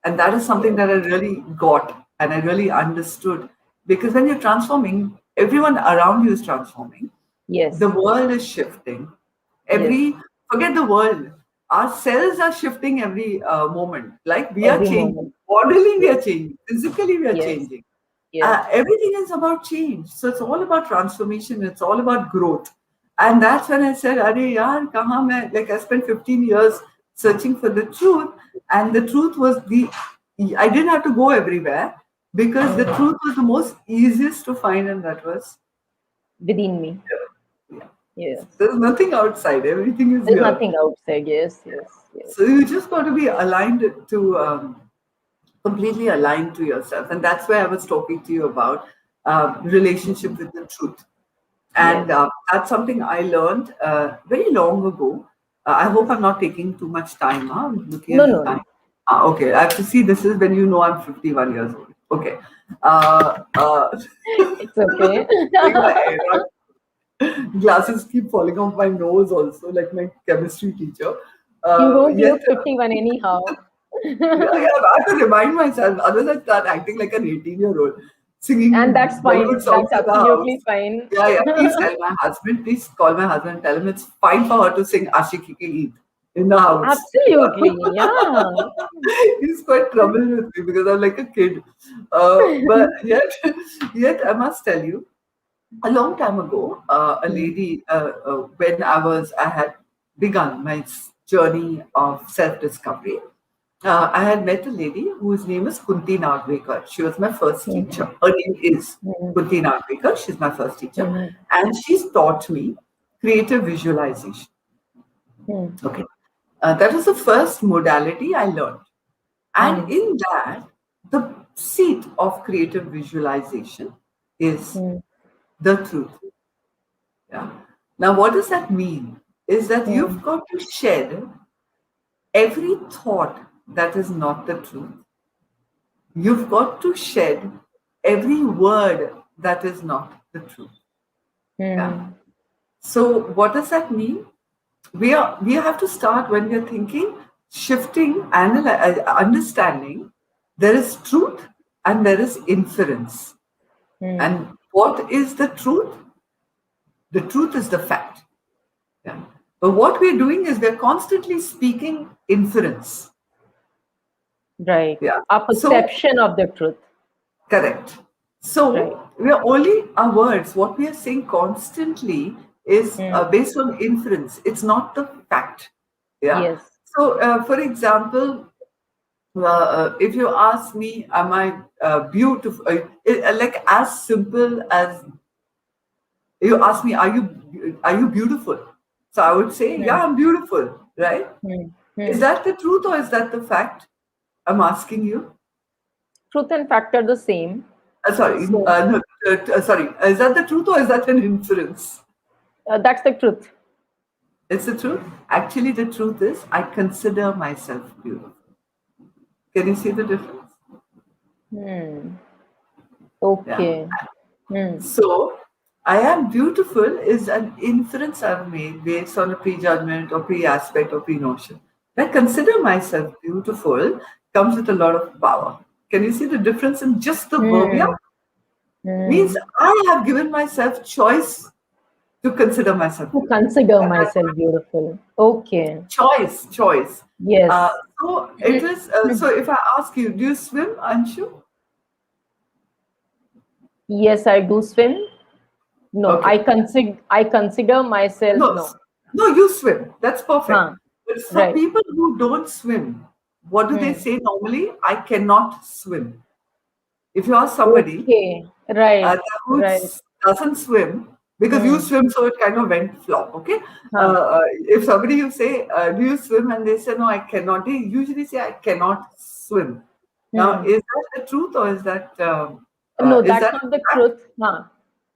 and that is something Yes. that I really got and I really understood, because when you're transforming, everyone around you is transforming, the Yes. world is shifting. Yes. Every Forget the world. Our cells are shifting every moment. Like we are Every changing. moment. Bodily, we Yes. are changing. Physically, we are Yes. changing. Yes. Everything is about change. So it's all about transformation. It's all about growth. And that's when I said, "Arey yaar, kahan main?" Like I spent 15 years searching for the truth, and the truth was I didn't have to go everywhere because the Hmm. truth was the most easiest to find, and that was Within me. yeah. Yes. There's nothing outside. Everything is There's here. nothing outside. Yes. Yes. Yes. So you just got to be aligned to completely aligned to yourself, and that's where I was talking to you about. relationship with the truth. And Yes. that's something I learned very long ago. I hope I'm not taking too much time. Huh? I'm looking No, at the no, time. no. Okay, I have to see. This is when you know I'm 51 years old. Okay. It's okay. Pulling my hair out. Glasses keep falling off my nose also, like my chemistry teacher. You don't Yet, look 51 anyhow. yeah, yeah, I have to remind myself, otherwise I start acting like an 18-year-old, And singing that's Bollywood fine. songs That's in the house. absolutely fine. Yeah, yeah, please tell my husband, please call my husband and tell him it's fine for her to sing Ashiki Ki Eid in the house. Absolutely. Yeah. He's quite troubled with me because I'm like a kid. But yet, yet I must tell you, a long time ago, a Hmm. lady, when I had begun my journey of self-discovery, I had met a lady whose name is Kunti Nagvekar. She was my first Hmm. teacher. Her name is Hmm. Kunti Nagvekar. She's my first teacher. Hmm. And she's taught me creative visualization. Hmm. Okay. That was the first modality I learned. And Hmm. in that, the seat of creative visualization is Hmm. the truth. Yeah. Now, what does that mean? Is that Hmm. you've got to shed every thought that is not the truth. You've got to shed every word that is not the truth. Yeah. Hmm. So, what does that mean? We have to start when we are thinking, shifting, understanding. There is truth and there is inference. Hmm. And what is the truth? The truth is the fact. Yeah. But what we're doing is we're constantly speaking inference. Right. Yeah. Our So, perception of the truth. correct. Right. So, we are only our words, what we are saying constantly is Hmm. based on inference. It's not the fact. Yeah. Yes. So, for example, if you ask me, am I beautiful? Like as simple as you ask me, are you beautiful? So I would say, Hmm. yeah, I'm beautiful, right? Hmm. Is Hmm. that the truth or is that the fact? I'm asking you. Truth and fact are the same. Sorry, So no, sorry. Is that the truth or is that an inference? that's the truth. It's the truth. Actually, the truth is, I consider myself beautiful. Can you see the difference? Hmm. Yeah. Okay. Hmm. So, I am beautiful is an inference I've made based on a prejudgment or pre-aspect or pre-notion. I consider myself beautiful comes with a lot of power. Can you see the difference in just the verbiage? Hmm. Means Hmm. I have given myself choice to consider myself To beautiful. consider myself beautiful. Okay. Choice. Uh, Yes. so it is. So if I ask you, do you swim, Anshu? Yes, I do swim. No, Okay. I consider myself No, no. no, you swim. That's perfect. Huh. But for Right. people who don't swim, what do they Hmm. say normally? I cannot swim. If you ask somebody Okay. Right. who Right. doesn't swim, because you Hmm. swim, so it kind of went flop. Okay. Huh. If somebody you say, "Do you swim?" and they say, "No, I cannot," they usually say, "I cannot swim." Now, Hmm. is that the truth or No, is that's that not a the fact? truth. Huh.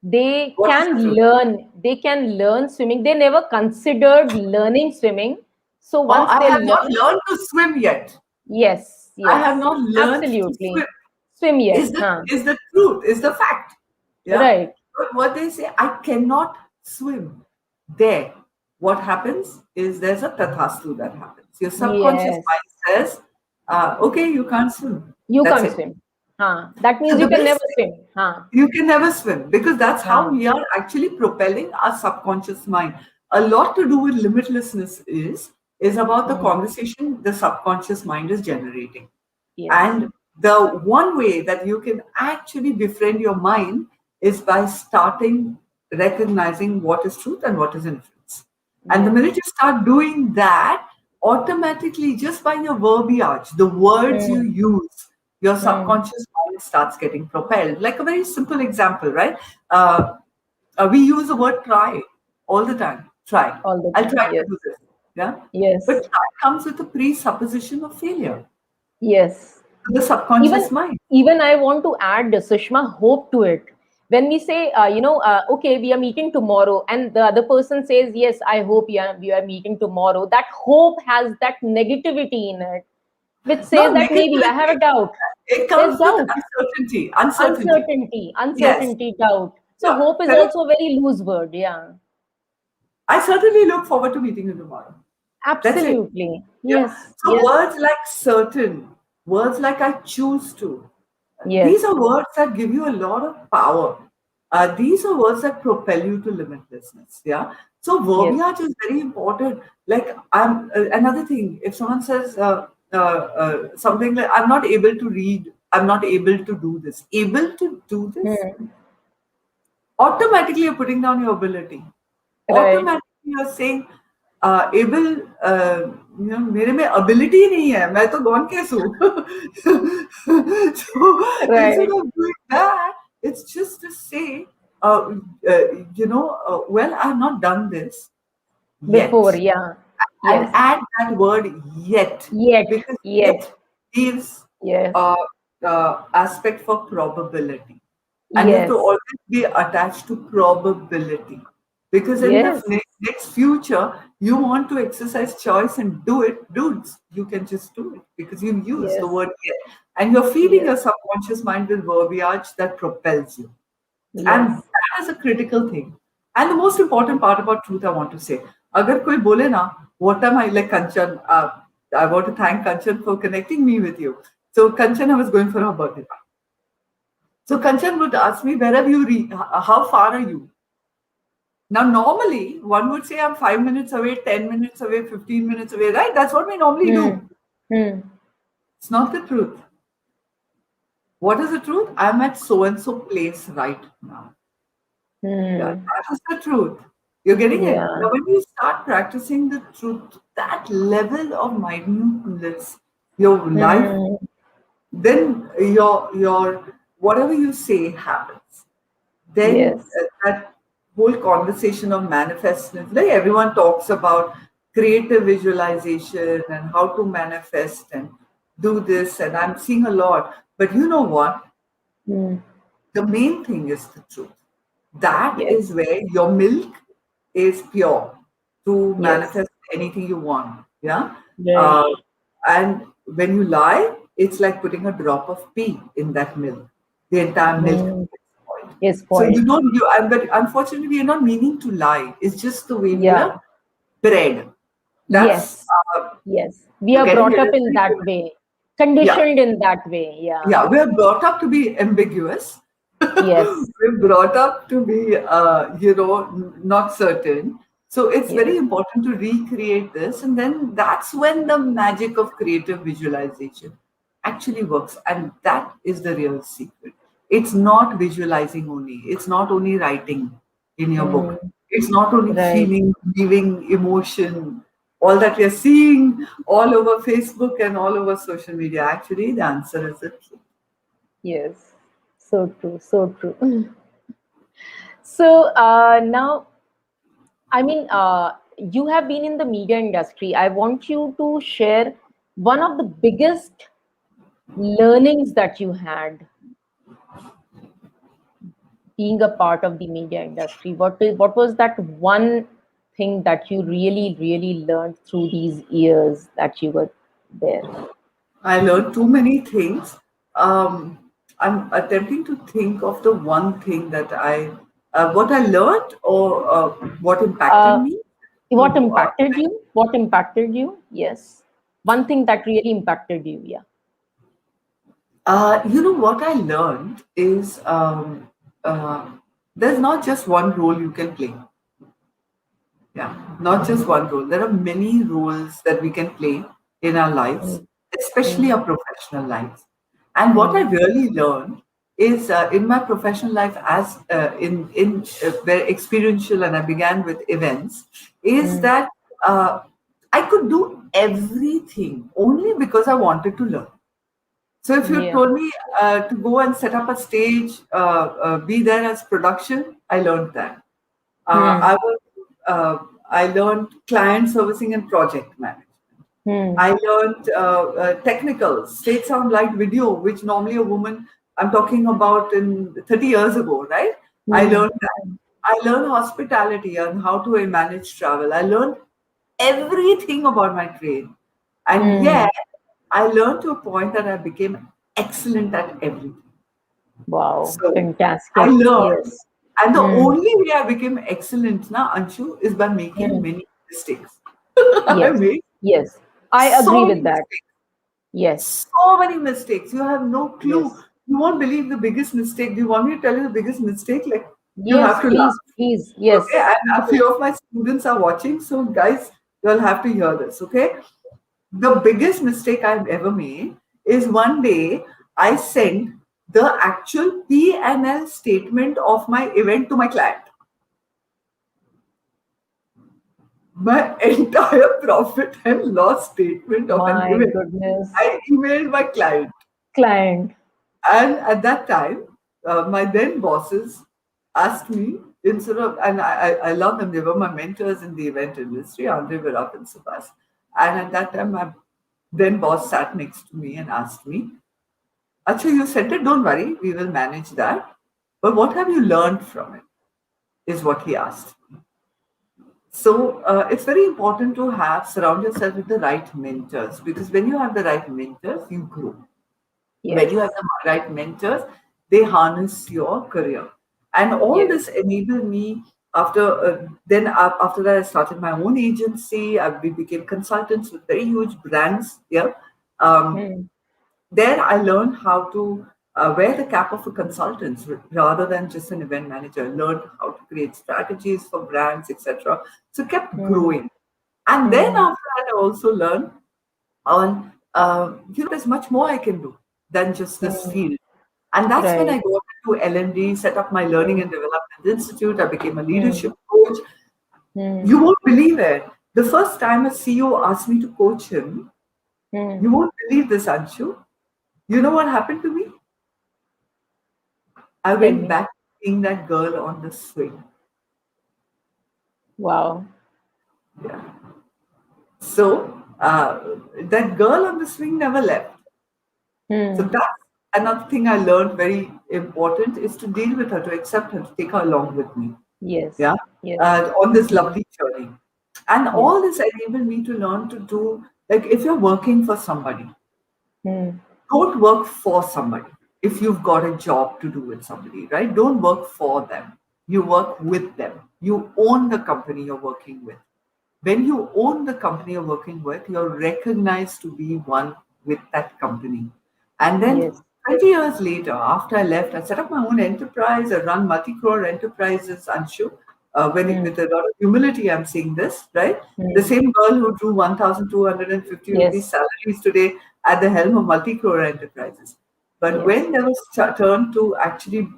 They What is can the truth? learn. They can learn swimming. They never considered learning swimming. So Or once I they have not learn, learned to swim yet. yes, I have yes, not learned to swim. absolutely. Swim Is yet, the huh? is the truth, is the fact. Yeah. Right. But what they say, I cannot swim. There. What happens is there's a tathastu that happens. Your subconscious Yes. mind says, okay, you can't swim. You That's can't it. swim. Huh. That So means the you can never best swim. Huh. you can never swim because that's how Huh. we are actually propelling our subconscious mind. A lot to do with limitlessness is about the Hmm. conversation the subconscious mind is generating. Yes. And the one way that you can actually befriend your mind is by starting recognizing what is truth and what is inference. And the Yes. minute you start doing that, automatically, just by your verbiage, the words you Hmm. use, your Hmm. subconscious mind starts getting propelled. Like a very simple example, right? We use the word try all the time. Try. All the I'll time. try to Yes. do this. Yeah. But Yes. try comes with a presupposition of failure Yes. to the Even subconscious mind. even I want to add Sushma hope to it. when we say, okay, we are meeting tomorrow, and the other person says, yes, I hope we are meeting tomorrow, that hope has that negativity in it, which says No, that maybe I have negativity. a doubt. It There's comes with doubt, uncertainty. Uncertainty. Yes. uncertainty, doubt. So Yeah. hope is Correct. also a very loose word. Yeah, I certainly look forward to meeting you tomorrow. That's it. absolutely. Yeah. Yes, So yes, words like certain, words like I choose to, yes, these are words that give you a lot of power. These are words that propel you to limitlessness. Yeah. So yes. verbiage is very important. Like I'm another thing. If someone says something like I'm not able to read, I'm not able to do this. Able to do this, Hmm. automatically you're putting down your ability. Right, Automatically you're saying able, मेरे में ability नहीं है, मैं तो gone case हूँ. So instead right. of doing that, it's just to say, well, I've not done this Before, yet, yeah. and Yes. add that word yet, Yet, because yet. yet gives Yes. uh, aspect for probability, and you have to Yes. always be attached to probability, because in the Yes. next future you want to exercise choice and do it, dudes, you can just do it because you use the Yes. word yet, and you're feeding Yes. your subconscious mind with verbiage that propels you, and Yes. that is a critical thing. And the most important part about truth I want to say, agar koi bole na, what am I like Kanchan, I want to thank Kanchan for connecting me with you. So Kanchan, I was going for her birthday. So Kanchan would ask me, where have you how far are you? Now, normally, one would say, I'm 5 minutes away, 10 minutes away, 15 minutes away, right? That's what we normally Hmm. do. Hmm. It's not the truth. What is the truth? I'm at so and so place right now. Yeah, Hmm. that is the truth. You're getting it. Yeah. Now, when you start practicing the truth, that level of minuteness, your life, Hmm. then your whatever you say happens. Then Yes. that whole conversation of manifestness, like everyone talks about creative visualization and how to manifest and do this, and I'm seeing a lot. But you know what? Hmm. The main thing is the truth. That Yes. is where your milk is pure to Yes. manifest anything you want. Yeah. Right. Uh, and when you lie, it's like putting a drop of pee in that milk. The entire milk Hmm. gets spoiled. Is So you spoiled. don't, but unfortunately, we are not meaning to lie. It's just the way we Yeah. are bred. That's, Yes. Yes. We you're are getting brought it. up It's in very that good. way, Yeah. conditioned in that way. Yeah. Yeah, we're brought up to be ambiguous. Yes. We're brought up to be, not certain. So it's very Yes. important to recreate this. And then that's when the magic of creative visualization actually works. And that is the real secret. It's not visualizing only, it's not only writing in your Hmm. book, it's not only Right. feeling, feeling emotion, all that we're seeing all over Facebook and all over social media. Actually, the answer is the truth. Yes. So true. So true. So now, I mean, you have been in the media industry. I want you to share one of the biggest learnings that you had being a part of the media industry. What was that one thing that you really, really learned through these years that you were there? I learned too many things. I'm attempting to think of the one thing that what I learned or what impacted Uh, me. what To, impacted you? What impacted you? Yes. One thing that really impacted you. Yeah. what I learned is uh, there's not just one role you can play. Yeah, not just one role. There are many roles that we can play in our lives, Mm, especially mm, our professional lives. And what I mm, really learned is in my professional life, as in very experiential, and I began with events, is mm. that I could do everything only because I wanted to learn. So if you Yeah. told me to go and set up a stage, be there as production, I learned that. Uh, Hmm. I was, I learned client servicing and project management. Hmm. I learned technical, straight sound light video, which normally a woman I'm talking about in 30 years ago, right? I Hmm. learned that. I learned hospitality and how to manage travel. I learned everything about my trade. And Hmm. yet, I learned to a point that I became excellent at everything. Wow, So I fantastic. learned, Yes. and the Hmm. only way I became excellent now, Anshu, is by making Hmm. many mistakes. I Yes. made Yes. I so agree many with that. mistakes. Yes. So many mistakes. You have no clue. Yes. You won't believe the biggest mistake. Do you want me to tell you the biggest mistake? Like, you have Yes, to laugh. please, please. Okay. Yes. And a few of my students are watching. So, guys, you'll have to hear this. Okay. The biggest mistake I've ever made is one day I sent the actual P&L statement of my event to my client. My entire profit and loss statement of an My event. goodness. I emailed my client. Client. And at that time, my then bosses asked me, instead of, and I love them, they were my mentors in the event industry, Andre Virap and Subhas. And at that time, my then boss sat next to me and asked me, Acha, you sent it, don't worry, we will manage that. But what have you learned from it? Is what he asked. So it's very important to have surround yourself with the right mentors, because when you have the right mentors, you grow. When you have Yes. the right mentors, they harness your career. And all Yes. this enabled me after after that I started my own agency. We became consultants with very huge brands. Yeah. Um, Hmm. there I learned how to wear the cap of a consultant rather than just an event manager. Learned how to create strategies for brands, etc. So kept Hmm. growing. And then Hmm. after that, I also learned on there's much more I can do than just this Hmm. field. And that's when Right. I got into L&D, set up my Learning Hmm. and Development Institute. I became a Hmm. leadership coach. Hmm. You won't believe it. The first time a CEO asked me to coach him, Hmm. you won't believe this, Anshu. You know what happened to me? I Tell went me. back to being that girl on the swing. Wow. Yeah. So that girl on the swing never left. So Hmm. that's another thing I learned very important is to deal with her, to accept her, to take her along with me. Yes. Yeah. Yes. On this Yes. lovely journey. And Yes. all this enabled me to learn to do, like, if you're working for somebody, Hmm. don't work for somebody. If you've got a job to do with somebody, right? Don't work for them. You work with them. You own the company you're working with. When you own the company you're working with, you're recognized to be one with that company. And then Yes. 20 years later, after I left, I set up my own enterprise. I run multi-crore enterprises, Anshu. Hmm. With a lot of humility, I'm saying this, right? The Hmm. same girl who drew 1,250 rupees Yes. salaries today at the helm of multi-crore enterprises. But Yes. when there was turn to actually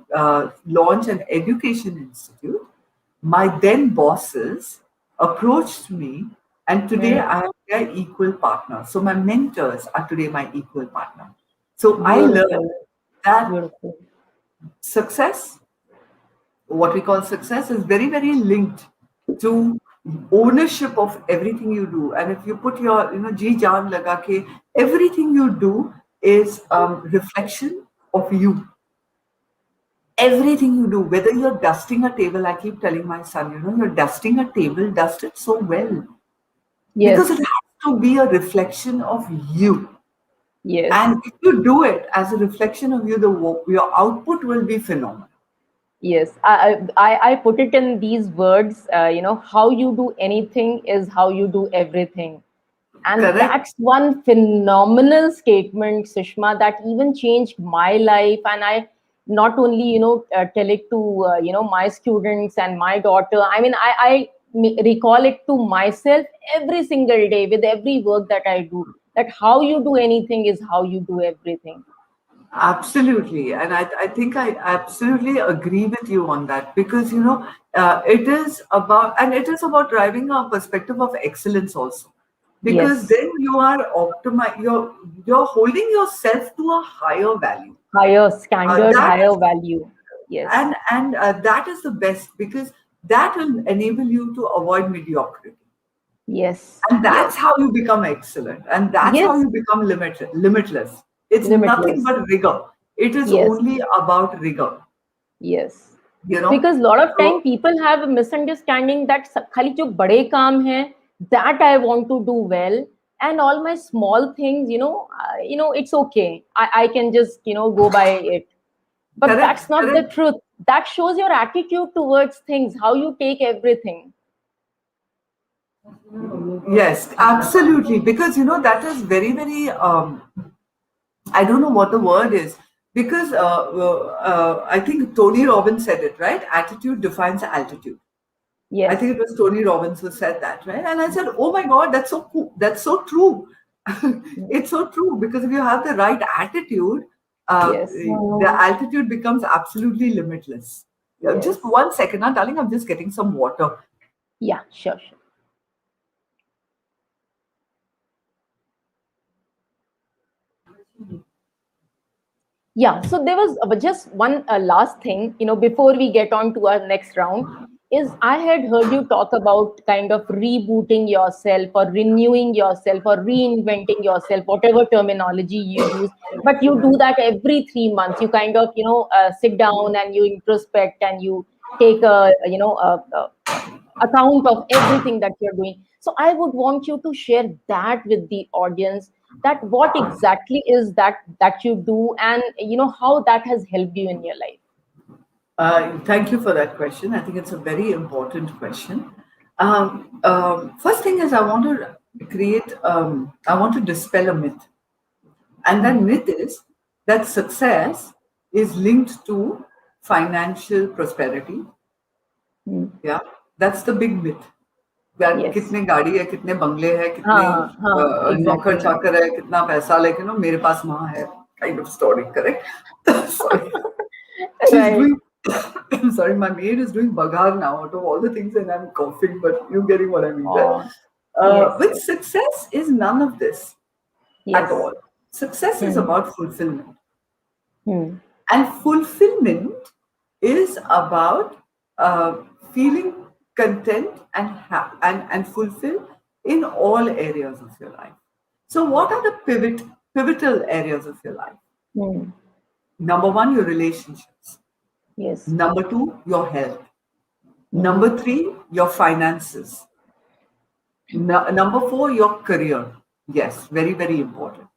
launch an education institute, my then bosses approached me, and today Hmm. I am their equal partner. So my mentors are today my equal partner. So I learned Beautiful. that Beautiful. success, what we call success, is very, very linked to ownership of everything you do. And if you put your, ji jaan laga ke, everything you do is reflection of you. Everything you do, whether you're dusting a table, I keep telling my son, you're dusting a table, dust it so well, because it Yes. has to be a reflection of you. Yes. And if you do it as a reflection of you, your output will be phenomenal. Yes, I put it in these words. How you do anything is how you do everything, and Correct? that's one phenomenal statement, Sushma, that even changed my life. And I not only tell it to my students and my daughter. I mean, I recall it to myself every single day with every work that I do. That how you do anything is how you do everything. Absolutely. And I think I absolutely agree with you on that, because, it is about driving a perspective of excellence also. Because Yes, then you are you're holding yourself to a higher value. higher standard, That higher is value. Yes. and that is the best, because that will enable you to avoid mediocrity, Yes, and yes, that's how you become excellent, and that's how yes, you become limitless. It's nothing limitless. but rigor. It is Yes. only about rigor, Yes. you know. Because a lot of time So people have a misunderstanding that खाली जो बड़े काम हैं, that I want to do well, and all my small things, it's okay. I can just, go by it. But correct, that's not the correct. truth. That shows your attitude towards things, how you take everything. Yes, absolutely. Because that is very, very. I don't know what the word is, because I think Tony Robbins said it, right. Attitude defines altitude. I Yes. think it was Tony Robbins who said that, right? And I said, "Oh my God, that's so cool. That's so true. It's so true, because if you have the right attitude, Yes. the altitude becomes absolutely limitless." Just Yes. 1 second, now, darling. I'm just getting some water. Yeah, sure, sure. Yeah, so there was just one last thing, before we get on to our next round, is I had heard you talk about kind of rebooting yourself or renewing yourself or reinventing yourself, whatever terminology you use. But you do that every 3 months. You kind of, sit down and you introspect and you take a account of everything that you're doing. So I would want you to share that with the audience, that what exactly is that you do, and how that has helped you in your life. Thank you for that question. I think it's a very important question. First thing is, I want to I want to dispel a myth. And that Hmm. myth is that success is linked to financial prosperity. Hmm. Yeah, that's the big myth. That Yes. कितने गाड़ी है, कितने बंगले हैं, कितने हाँ, नौकर exactly. चाकर है, कितना पैसा, like मेरे पास माँ है, kind of story, correct? Sorry. She's Right. doing. I'm sorry, my maid is doing bagar now out of all the things, and I'm coughing, but you're getting what I mean, right? Oh, yes, But yes, success is none of this at yes. all. Success is Hmm. about fulfillment. Hmm. And fulfillment is about uh, feeling content and fulfilled in all areas of your life. So, what are the pivotal areas of your life? Hmm. Number one, your relationships. Yes. Number two, your health. Hmm. Number three, your finances. Number four, your career. Yes, very, very important.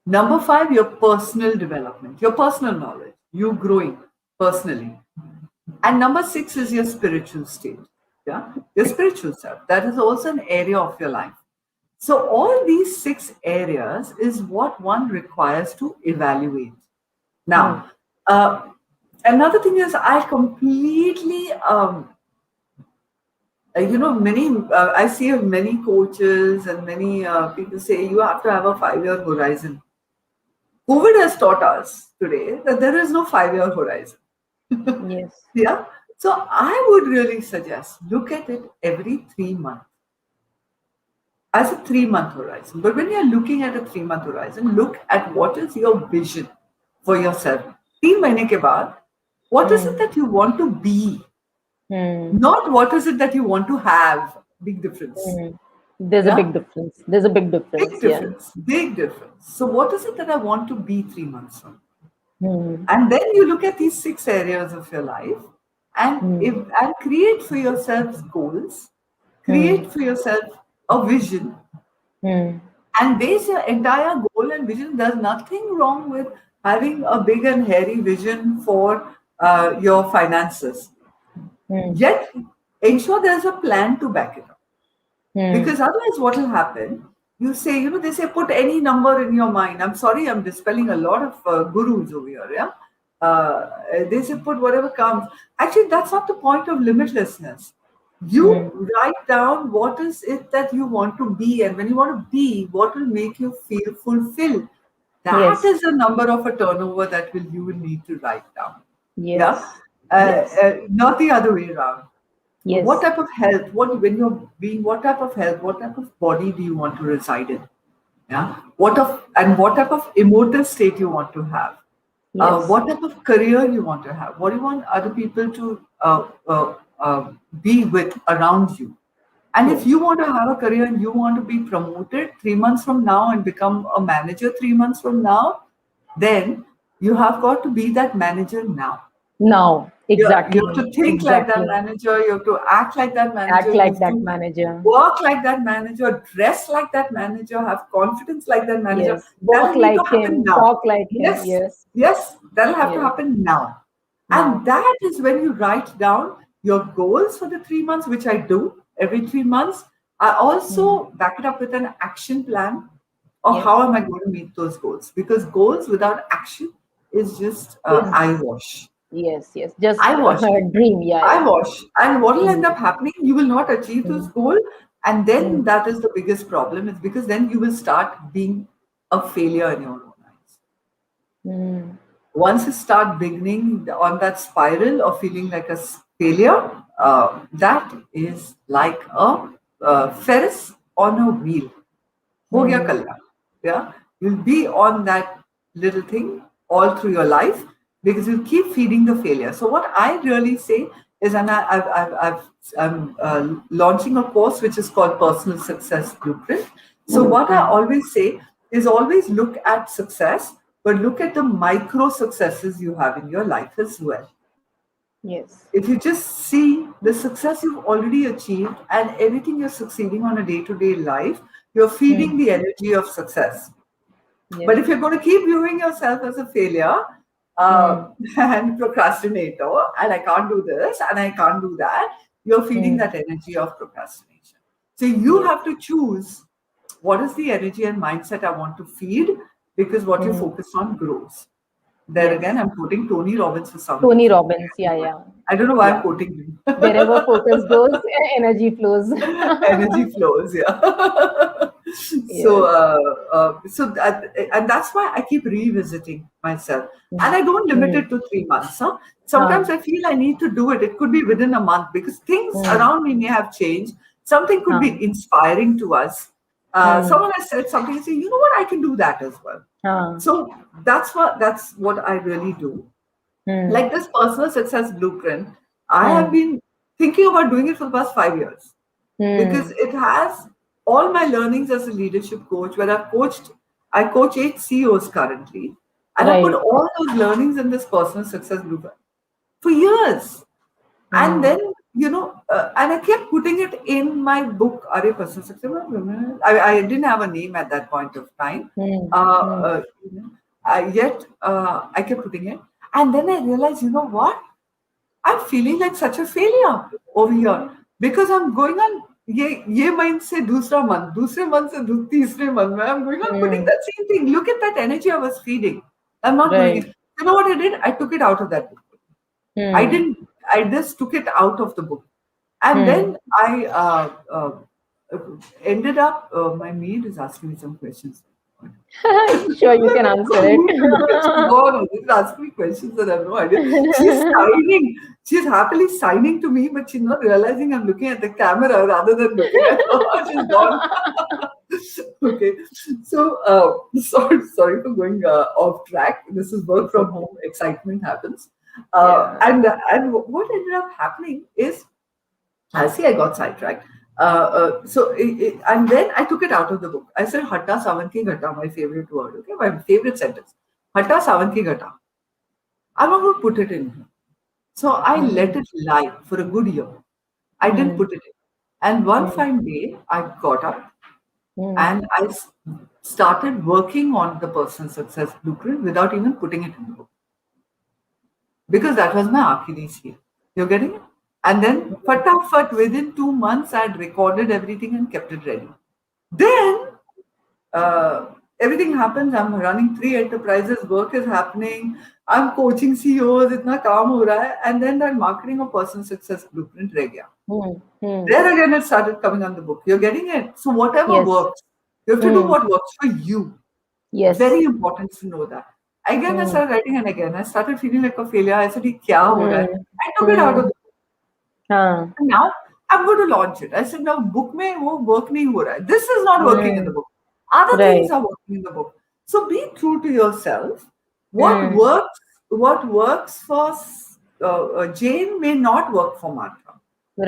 Number five, your personal development, your personal knowledge, you growing personally. And number six is your spiritual state. Yeah, your spiritual self. That is also an area of your life. So, all these six areas is what one requires to evaluate. Hmm. Now, another thing is, I completely many I see many coaches and many people say you have to have a 5 year horizon. COVID has taught us today that there is no 5 year horizon. Yes. Yeah, so I would really suggest look at it every 3 months as a 3 month horizon. But when you're looking at a 3 month horizon, look at what is your vision for yourself. 3 महीने के बाद, what is it Hmm. that you want to be, Hmm. not what is it that you want to have. Big difference. Hmm. There's a Yeah. big difference. There's a big Big difference. Yeah. difference, big difference. So, what is it that I want to be 3 months from? Hmm. And then you look at these six areas of your life, Hmm. and create for yourselves goals, Hmm. create for yourself a vision, Hmm. and base your entire goal and vision. There's nothing wrong with having a big and hairy vision for your finances. Hmm. Yet, ensure there's a plan to back it up. Hmm. Because otherwise, what will happen? You say, they say, put any number in your mind. I'm sorry, I'm dispelling a lot of gurus over here. Yeah. They say, put whatever comes. Actually, that's not the point of limitlessness. Hmm. You write down what is it that you want to be. And when you want to be, what will make you feel fulfilled. That Yes. is the number of a turnover that you will need to write down. Yeah. Yes. Yes. Not the other way around. What Yes. type of health, when you're being, what type of health, what type of body do you want to reside in? Yeah. What type of emotive state you want to have? Yes. What type of career you want to have? What do you want other people to be with around you? And if Yes. you want to have a career and you want to be promoted 3 months from now and become a manager 3 months from now, then You have got to be that manager now. Now, You have exactly, to think like that exactly. manager. You have to act like that manager. Act You like have that to manager. work like that manager, dress like that manager, have confidence like that manager. Yes. That'll Walk need to like happen him, now. talk like him. Yes, Yes. yes, that'll have to Yes. happen now. And Now. that is when you write down your goals for the 3 months, which I do every 3 months. I Mm. also back it up with an action plan of Yes. how am I going to meet those goals. Because goals without action is just Is eyewash. yes, yes. Just Eyewash. dream. Yeah, I yeah. wash. And what will end Mm. up happening? You will not achieve this Mm. goal. And then Mm. that is the biggest problem. It's because then you will start being a failure in your own eyes. Mm. Once you start beginning on that spiral of feeling like a failure, that is like a Ferris on a wheel. हो गया Mm. Kalyan. Yeah, you'll be on that little thing all through your life because you'll keep feeding the failure. So what I really say is, and I'm launching a course which is called Personal Success Blueprint. So what I Mm. always say is always look at success, but look at the micro successes you have in your life as well. Yes. If you just see the success you've already achieved and everything you're succeeding on a day-to-day life, you're feeding Mm. the energy of success. But Yes. if you're going to keep viewing yourself as a failure Mm. and procrastinator, and I can't do this and I can't do that, you're feeding Mm. that energy of procrastination. So you Yes. have to choose what is the energy and mindset I want to feed, because what you Mm. focus on grows. There again, Yes. I'm quoting Tony Robbins for some Tony reason. Robbins. Yeah, yeah. I don't know why I'm Yeah. quoting him. Wherever focus goes, energy flows. Energy flows, yeah. so Yes. and that's why I keep revisiting myself, and I don't limit Mm. it to 3 months, huh? Sometimes Ah. I feel I need to do it. It could be within a month because things Mm. around me may have changed. Something could be Ah. inspiring to us. Mm. Someone has said something and say, you know what, I can do that as well. Ah. So that's what I really do. Mm. Like this personal success blueprint, I have Mm. been thinking about doing it for the past 5 years because Mm. it has all my learnings as a leadership coach, where I coach 8 CEOs currently, and I put Right. all those learnings in this personal success blueprint for years. And Mm. then, and I kept putting it in my book, Are Personal Success. I didn't have a name at that point of time. Mm. Uh, Mm. uh, Yet I kept putting it. And then I realized, you know what? I'm feeling like such a failure over here because I'm going on ये month से दूसरा month, दूसरे month से तीसरे month में I'm going on putting Mm. that same thing. Look at that energy I was feeding. I'm not doing it. Right. You know what I did? I took it out of that book. I Mm. didn't. I just took it out of the book, and Mm. then I ended up. My maid is asking me some questions. Sure, you can answer it. Who to look at? She's gone. She's asking me questions that I have no idea. She's signing. She's happily signing to me, but she's not realizing I'm looking at the camera rather than looking at her. She's gone. Okay. So, sorry for going off track. This is work It's from okay. home. Excitement happens. Yeah. And what ended up happening is, I see I got sidetracked. And then I took it out of the book. I said, Hatta Savan ki Ghata, my favorite word, okay, my favorite sentence. Hatta Savan ki Ghata. I'm not going to put it in here. So I let Mm. it lie for a good year. I didn't Mm. put it in. And one Mm. fine day, I got up Mm. and started working on the personal success blueprint without even putting it in the book. Because that was my Achilles heel. You're getting it? And then, fatafat, within 2 months, I had recorded everything and kept it ready. Then, uh, everything happens. I'm running 3 enterprises, work is happening. I'm coaching CEOs, itna kaam ho raha hai. And then that marketing of personal success blueprint reh gaya. Mm. Mm. There again, it started coming on the book. You're getting it? So, whatever Yes. works, you have to do Mm. what works for you. Yes. Very important to know that. Again, I Mm. started writing, and again, I started feeling like a failure. I said, "Ye kya ho raha hai?" Mm. I took it out of Mm. the book. Ah. And now I'm going to launch it. I said, now book mein wo work nahi ho raha hai. This is not working in the Mm. book. Other things Right. are working in the book. So be true to yourself. What Mm. works, what works for Jane may not work for Matra.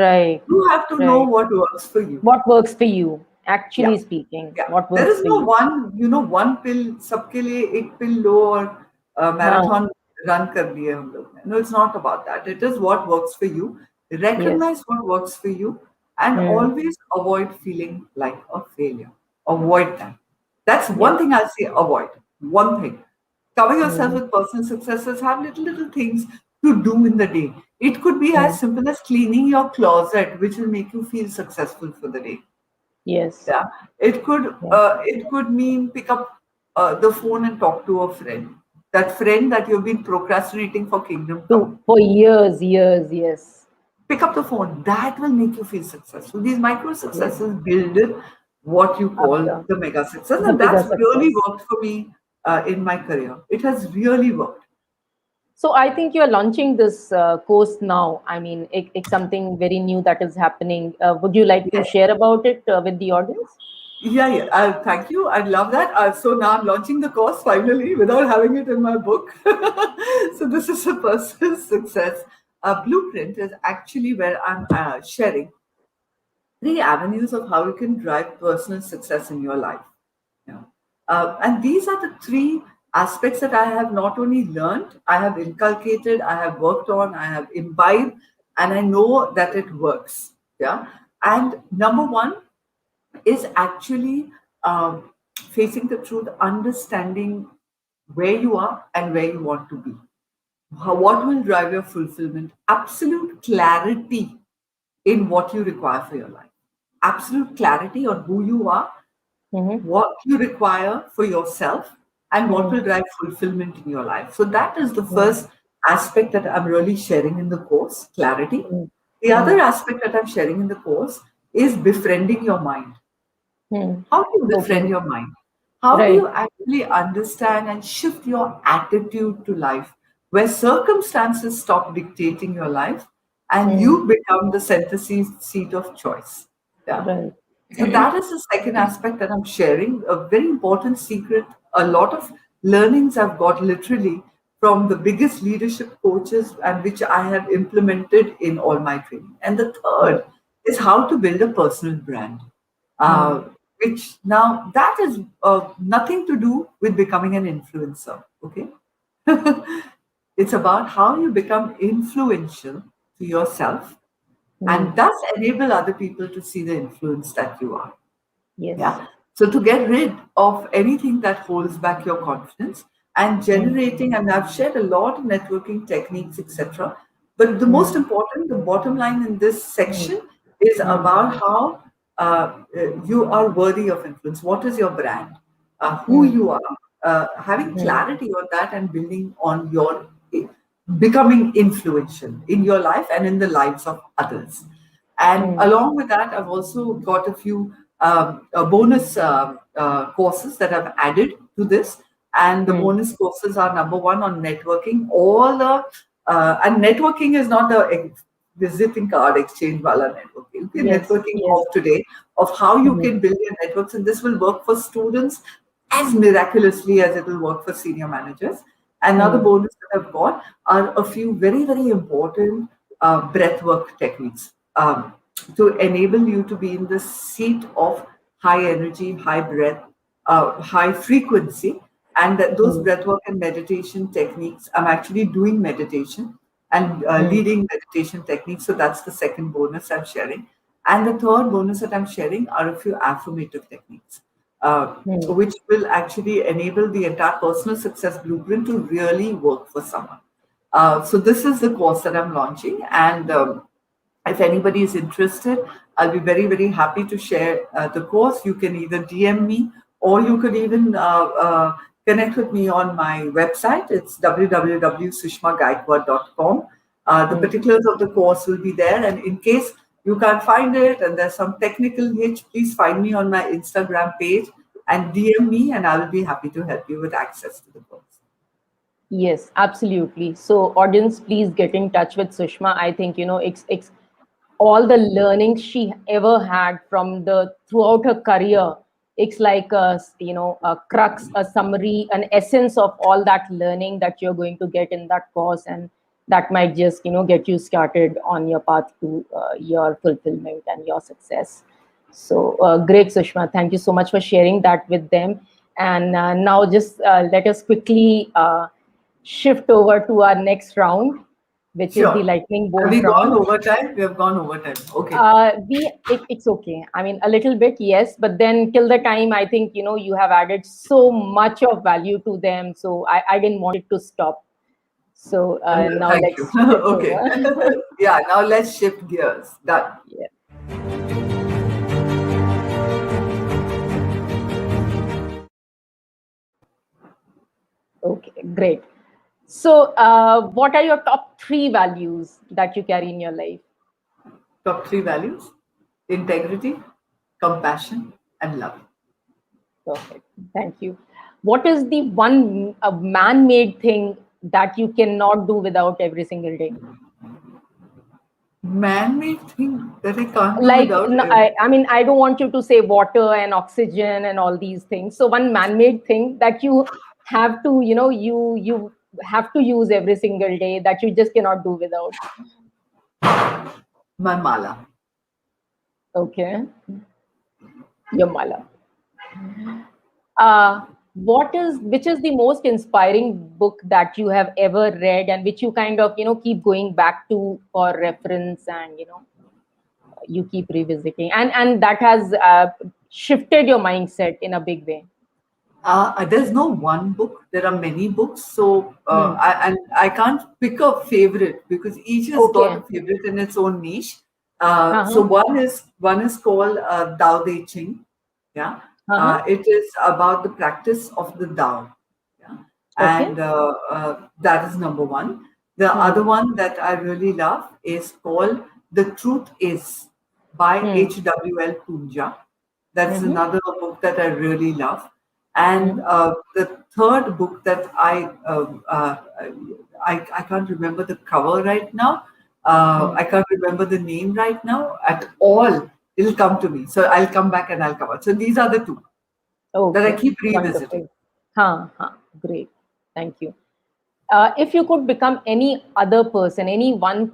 Right. You have to know Right. what works for you. What works for you? Yeah. Actually speaking, Yeah. what There works is for no you? one pill, sabke liye ek pill lo, or हाँ, marathon run kar liye hum log ne. No, it's not about that. It is what works for you. yes. Recognize what works for you, and Hmm. always avoid feeling like a failure. Avoid that. That's one Yes. thing I'll say. Avoid one thing. Cover yourself Hmm. with personal successes. Have little things to do in the day. It could be Hmm. as simple as cleaning your closet, which will make you feel successful for the day. Yes. Yeah, Yeah. it could mean pick up the phone and talk to a friend. That friend that you've been procrastinating for Kingdom Come. For years, years, yes. Pick up the phone. That will make you feel successful. These micro Yes. successes build what you call After the mega success, the and bigger that's really success. worked for me in my career. It has really worked. So I think you're launching this course now. I mean, it's something very new that is happening. Would you like to Yes. share about it with the audience? Yeah, yeah. Thank you. I love that. So now I'm launching the course finally without having it in my book. So this is a personal success blueprint is actually where I'm sharing 3 avenues of how you can drive personal success in your life. You know, and these are the 3 aspects that I have not only learned, I have inculcated, I have worked on, I have imbibed, and I know that it works. Yeah. And number one is actually facing the truth, understanding where you are and where you want to be. What will drive your fulfillment? Absolute clarity in what you require for your life. Absolute clarity on who you are, Mm-hmm. what you require for yourself, and what Mm-hmm. will drive fulfillment in your life. So, that is the first aspect that I'm really sharing in the course clarity. The Mm-hmm. other aspect that I'm sharing in the course is befriending your mind. Mm-hmm. How do you befriend Okay. your mind? How do Right. you actually understand and shift your attitude to life where circumstances stop dictating your life and Mm. you become the center seat of choice? Yeah. Right. So that is the second aspect that I'm sharing. A very important secret. A lot of learnings I've got literally from the biggest leadership coaches and which I have implemented in all my training. And the Right. third is how to build a personal brand. Mm. Uh, which now that is nothing to do with becoming an influencer. Okay. It's about how you become influential to yourself Mm. and thus enable other people to see the influence that you are. Yes. Yeah. So to get rid of anything that holds back your confidence and Mm. generating, and I've shared a lot of networking techniques, etc. But the most Mm. important, the bottom line in this Mm. section is Mm. about how you are worthy of influence. What is your brand? Who Mm. you are? Having Mm. clarity on that and building on your becoming influential in your life and in the lives of others. And Mm. along with that, I've also got a few bonus courses that I've added to this. And the Mm. bonus courses are number one on networking. All the and networking is not the visiting card exchange wala networking. Okay, Yes. networking Yes. of today of how you Mm. can build your networks, and this will work for students as miraculously as it will work for senior managers. Another Mm. bonus that I've got are a few very important breathwork techniques to enable you to be in the seat of high energy, high breath, high frequency. And that those Mm. breathwork and meditation techniques, I'm actually doing meditation and Mm. leading meditation techniques. So that's the second bonus I'm sharing. And the third bonus that I'm sharing are a few affirmative techniques, Mm. which will actually enable the entire personal success blueprint to really work for someone. So this is the course that I'm launching, and if anybody is interested, I'll be very happy to share the course. You can either DM me or you could even connect with me on my website. It's www.sushmagaikwad.com. The Mm. particulars of the course will be there, and in case you can't find it and there's some technical hitch, please find me on my Instagram page and DM me, and I will be happy to help you with access to the course. Yes, absolutely. So, audience, please get in touch with Sushma. I think it's all the learnings she ever had from the throughout her career. It's like a crux, a summary, an essence of all that learning that you're going to get in that course, and that might just get you started on your path to your fulfillment and your success. So great, Sushma. Thank you so much for sharing that with them. And now, just let us quickly shift over to our next round, which is the Sure. lightning Have bolt we gone round. overtime? We have gone overtime. Okay. It's okay. I mean, a little bit, yes, but then till the time, I think, you have added so much of value to them. So I didn't want it to stop. So now Thank you. let's shift Okay. over. Yeah, now let's shift gears. Done. Yeah. Okay, great. So, what are your top three values that you carry in your life? Top three values: integrity, compassion, and love. Perfect. Thank you. What is the one man-made thing that you cannot do without every single day? Man-made thing that I can't do Like, without no, it. I mean, I don't want you to say water and oxygen and all these things. So, one man-made thing that you have to, you have to use every single day that you just cannot do without. My mala. Okay, your mala. Which is the most inspiring book that you have ever read and which you kind of keep going back to for reference, and you keep revisiting, and that has shifted your mindset in a big way. There's no one book. There are many books. So Hmm. I can't pick a favorite because each has got a Okay. favorite in its own niche. So Uh-huh. one is called Tao Te Ching. Yeah, Uh-huh. it is about the practice of the Tao. Yeah, Okay. and that is number one. The other Hmm. one that I really love is called The Truth Is by Hmm. H.W.L. Punja. That's Mm-hmm. another book that I really love. And Mm-hmm. the third book that I can't remember the cover right now. Hmm. I can't remember the name right now at all. It'll come to me. So I'll come back and I'll cover. So these are the two that I Okay. keep revisiting. Wonderful. Great. Thank you. If you could become any other person, any one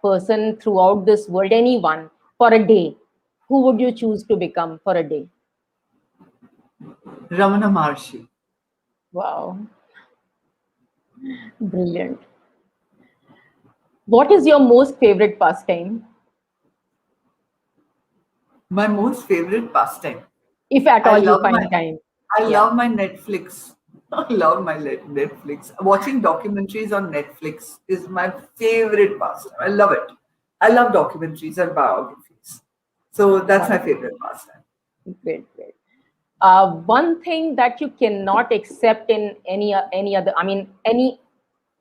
person throughout this world, anyone for a day, who would you choose to become for a day? Ramana Maharshi. Wow, brilliant. What is your most favorite pastime, My most favorite pastime. if at I all you love my find time? I Yeah. love my Netflix. I love my Netflix. Watching documentaries on Netflix is my favorite pastime. I love it. I love documentaries and biographies. So that's my Wonderful. favorite pastime. Great, great. One thing that you cannot accept in any other, I mean, any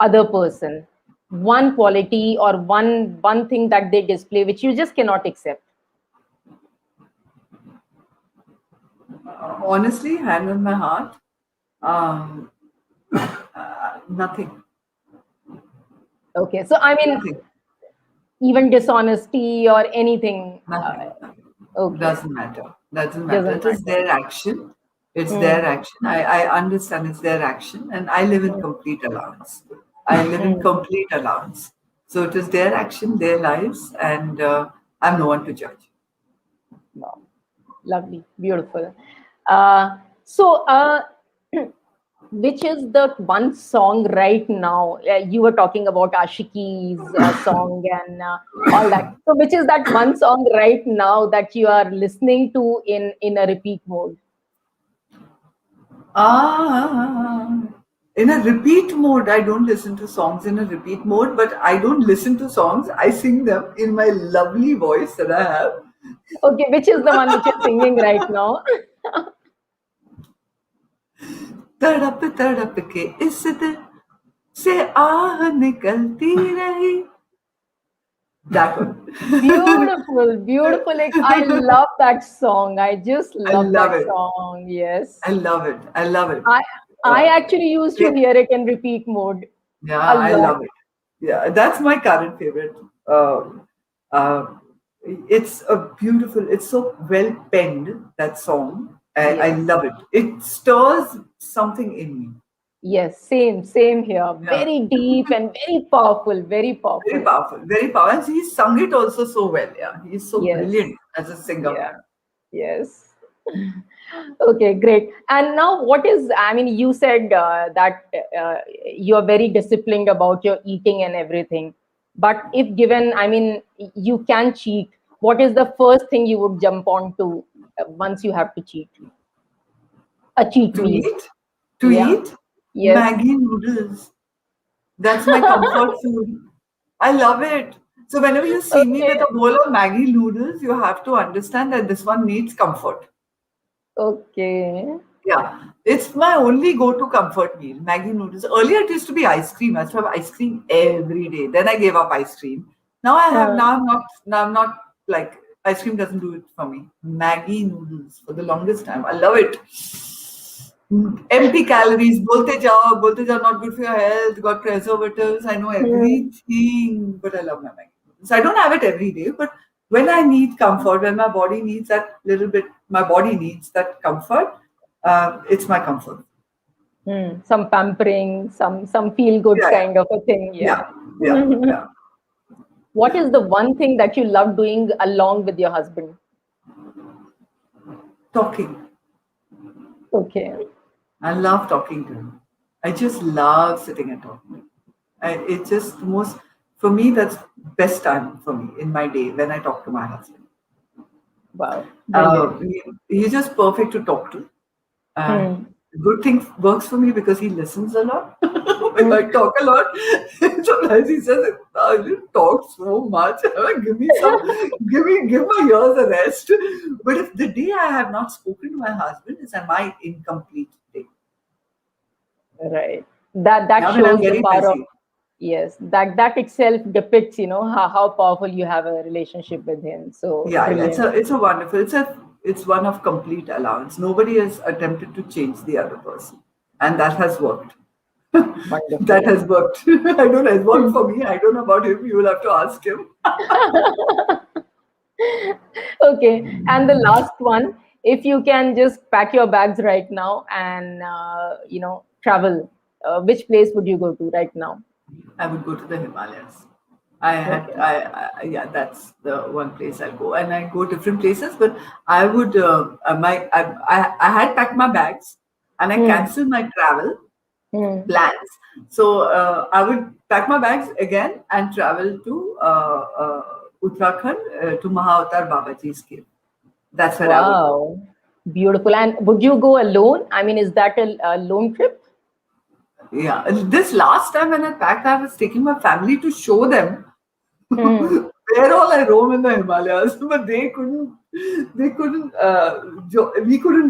other person, one quality or one thing that they display which you just cannot accept. Honestly, hand on my heart, um, nothing. Okay, so I mean, Nothing. even dishonesty or anything. Nothing. Nothing. Okay, Doesn't matter. Doesn't matter. doesn't It is matter. their action. It's their Hmm. action. I understand it's their action, and I live in Hmm. complete allowance. I live in Hmm. complete allowance. So it is their action, their lives, and I'm no one to judge. Wow, lovely, beautiful. So, which is the one song right now? You were talking about Ashiki's song and all that. So, which is that one song right now that you are listening to in a repeat mode? Ah, in a repeat mode, I don't listen to songs in a repeat mode, but I don't listen to songs. I sing them in my lovely voice that I have. Okay, which is the one which you're singing right now? तड़प तड़प के इस दिल से आह निकलती रही. That one. Beautiful, beautiful. Like, I love that song. I just I love love that it. song. I Yes. love it. I love it. I Uh, I actually used to it- hear it in repeat mode yeah, a I lot. love it. Yeah, that's my current favorite. Uh, it's a beautiful. It's so well penned, that song. I Yes. love it. It stirs something in me. Yes, same here. Yeah, Very deep and very powerful, very very powerful. powerful. Very powerful. And he sung it also so well. Yeah, he's so Yes. brilliant as a singer. Yeah. Yes. Okay, great. And now, what is, I mean, you said that you are very disciplined about your eating and everything. But if given, I mean, you can cheat, what is the first thing you would jump on to once you have to cheat? A cheat To meal. eat, to Yeah. eat Yes. Maggie noodles. That's my comfort food. I love it. So whenever you see me Okay. with a bowl of Maggie noodles, you have to understand that this one needs comfort. Okay. Yeah, it's my only go-to comfort meal, Maggie noodles. Earlier it used to be ice cream. I used to have ice cream every day. Then I gave up ice cream. Uh, Now I'm not like ice cream doesn't do it for me. Maggie noodles for the longest time. I love it. Empty calories, bolte jao, not good for your health, got preservatives. I know hmm. everything, but I love my Maggie noodles. I don't have it every day, but when I need comfort, when my body needs that little bit, my body needs that comfort, it's my comfort. Some pampering, some feel good Yeah, yeah, kind of a thing. Yeah. yeah, yeah, yeah. What is the one thing that you love doing along with your husband? Talking. Okay. I love talking to him. I just love sitting and talking. It's just most, for me, that's best time for me in my day when I talk to my husband. Wow. Brilliant. He's just perfect to talk to. Uh, Hmm. Good thing works for me because he listens a lot. If I Hmm. talk a lot, sometimes he says, "Oh, you talk so much. Give me some, give my ears a rest." But if the day I have not spoken to my husband is my incomplete day. Right. That Now when I'm shows the very power of, busy. yes, that itself depicts, how powerful you have a relationship with him. So Yeah, yeah, brilliant. it's a wonderful, it's one of complete allowance. Nobody has attempted to change the other person, and that has worked. That Wonderful. has worked. I don't know, it's worked for me. I don't know about him. You will have to ask him. Okay. And the last one, if you can just pack your bags right now and travel, which place would you go to right now? I would go to the Himalayas. I had, Okay. yeah, that's the one place I'll go, and I go different places. But I would, I had packed my bags, and I Hmm. canceled my travel Hmm. plans. So I would pack my bags again and travel to Uttarakhand to Mahavatar Babaji's cave. That's where I would go. Wow. Beautiful. And would you go alone? I mean, is that a lone trip? Yeah, this last time when I packed, I was taking my family to show them Hmm. where all I roam in the Himalayas, but they couldn't, we couldn't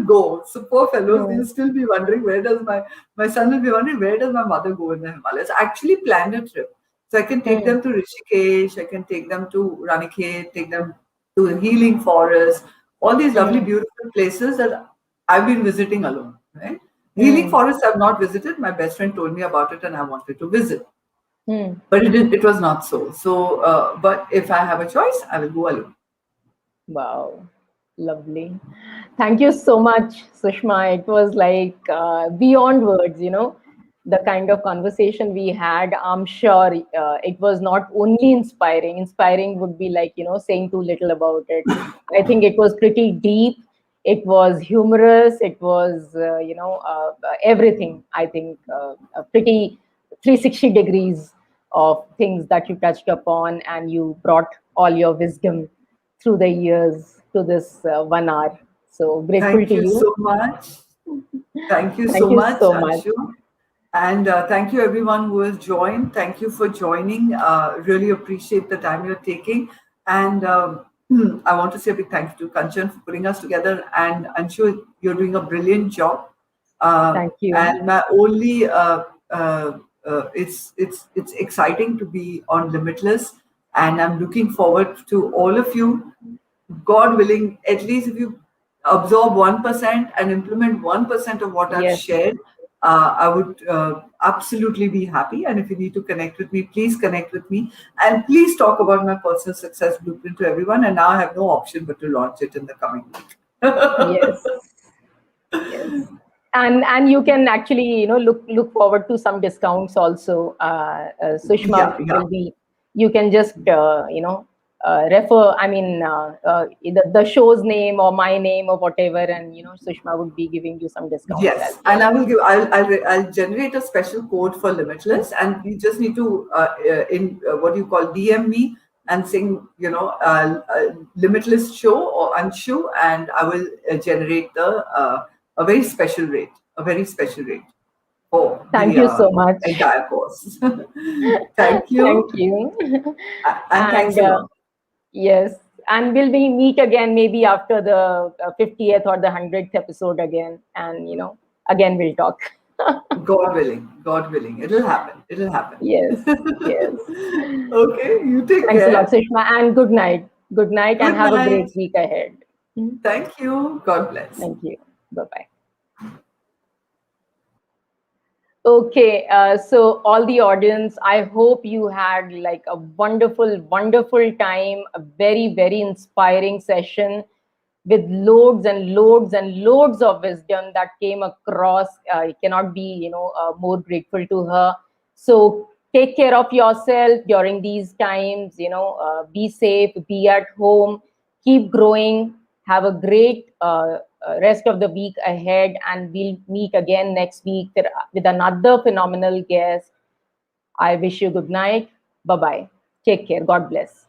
go. So poor fellows, they'll Hmm. still be wondering my son will be wondering where does my mother go in the Himalayas. I actually planned a trip. So I can take Hmm. them to Rishikesh, I can take them to Ranikhet, take them to the healing forest, all these lovely, Hmm. beautiful places that I've been visiting alone, right? Healing Hmm. forest I've not visited. My best friend told me about it and I wanted to visit. Hmm. But it was not so. So, but if I have a choice, I will go alone. Wow, lovely. Thank you so much, Sushma. It was like beyond words, the kind of conversation we had. I'm sure it was not only inspiring. Inspiring would be like, saying too little about it. I think it was pretty deep. It was humorous. It was, everything. I think a pretty 360 degrees of things that you touched upon, and you brought all your wisdom through the years to this 1 hour. So grateful Thank to you you. so much. Thank you Thank so you much, so much. Anshu. And thank you everyone who has joined. Thank you for joining. Really appreciate the time you're taking. And I want to say a big thank you to Kanchan for putting us together. And Anshu, you're doing a brilliant job. Thank you. And my only, it's exciting to be on Limitless. And I'm looking forward to all of you, God willing, at least if you absorb 1% and implement 1% of what I've Yes. shared, I would absolutely be happy. And if you need to connect with me, please connect with me. And please talk about my personal success blueprint to everyone. And now I have no option but to launch it in the coming week. Yes. Yes. And you can actually look forward to some discounts also. Yeah, Sushma yeah. will be. You can just refer, I mean, the show's name or my name or whatever, and Sushma would be giving you some discounts as Yes, and well. I'll generate a special code for Limitless, and you just need to what you call DM me and sing, Limitless Show or Anshu, and I will generate a very special rate, for Thank the you so much. entire course. Thank Thank you, you. and thanks And a lot. yes, and we'll be meet again maybe after the 50th or the 100th episode again, and again we'll talk. God willing, it'll happen. It'll happen. Yes, yes. Okay, you take Thanks a lot, care. Sushma, and good night. Good night, and Good have a night. great week ahead. Thank you. God bless. Thank you. Bye bye. Okay, so all the audience, I hope you had like a wonderful, wonderful time, a very, very inspiring session with loads and loads and loads of wisdom that came across. I cannot be, more grateful to her. So take care of yourself during these times, be safe, be at home, keep growing, have a great rest of the week ahead, and we'll meet again next week with another phenomenal guest. I wish you good night. Bye bye. Take care. God bless.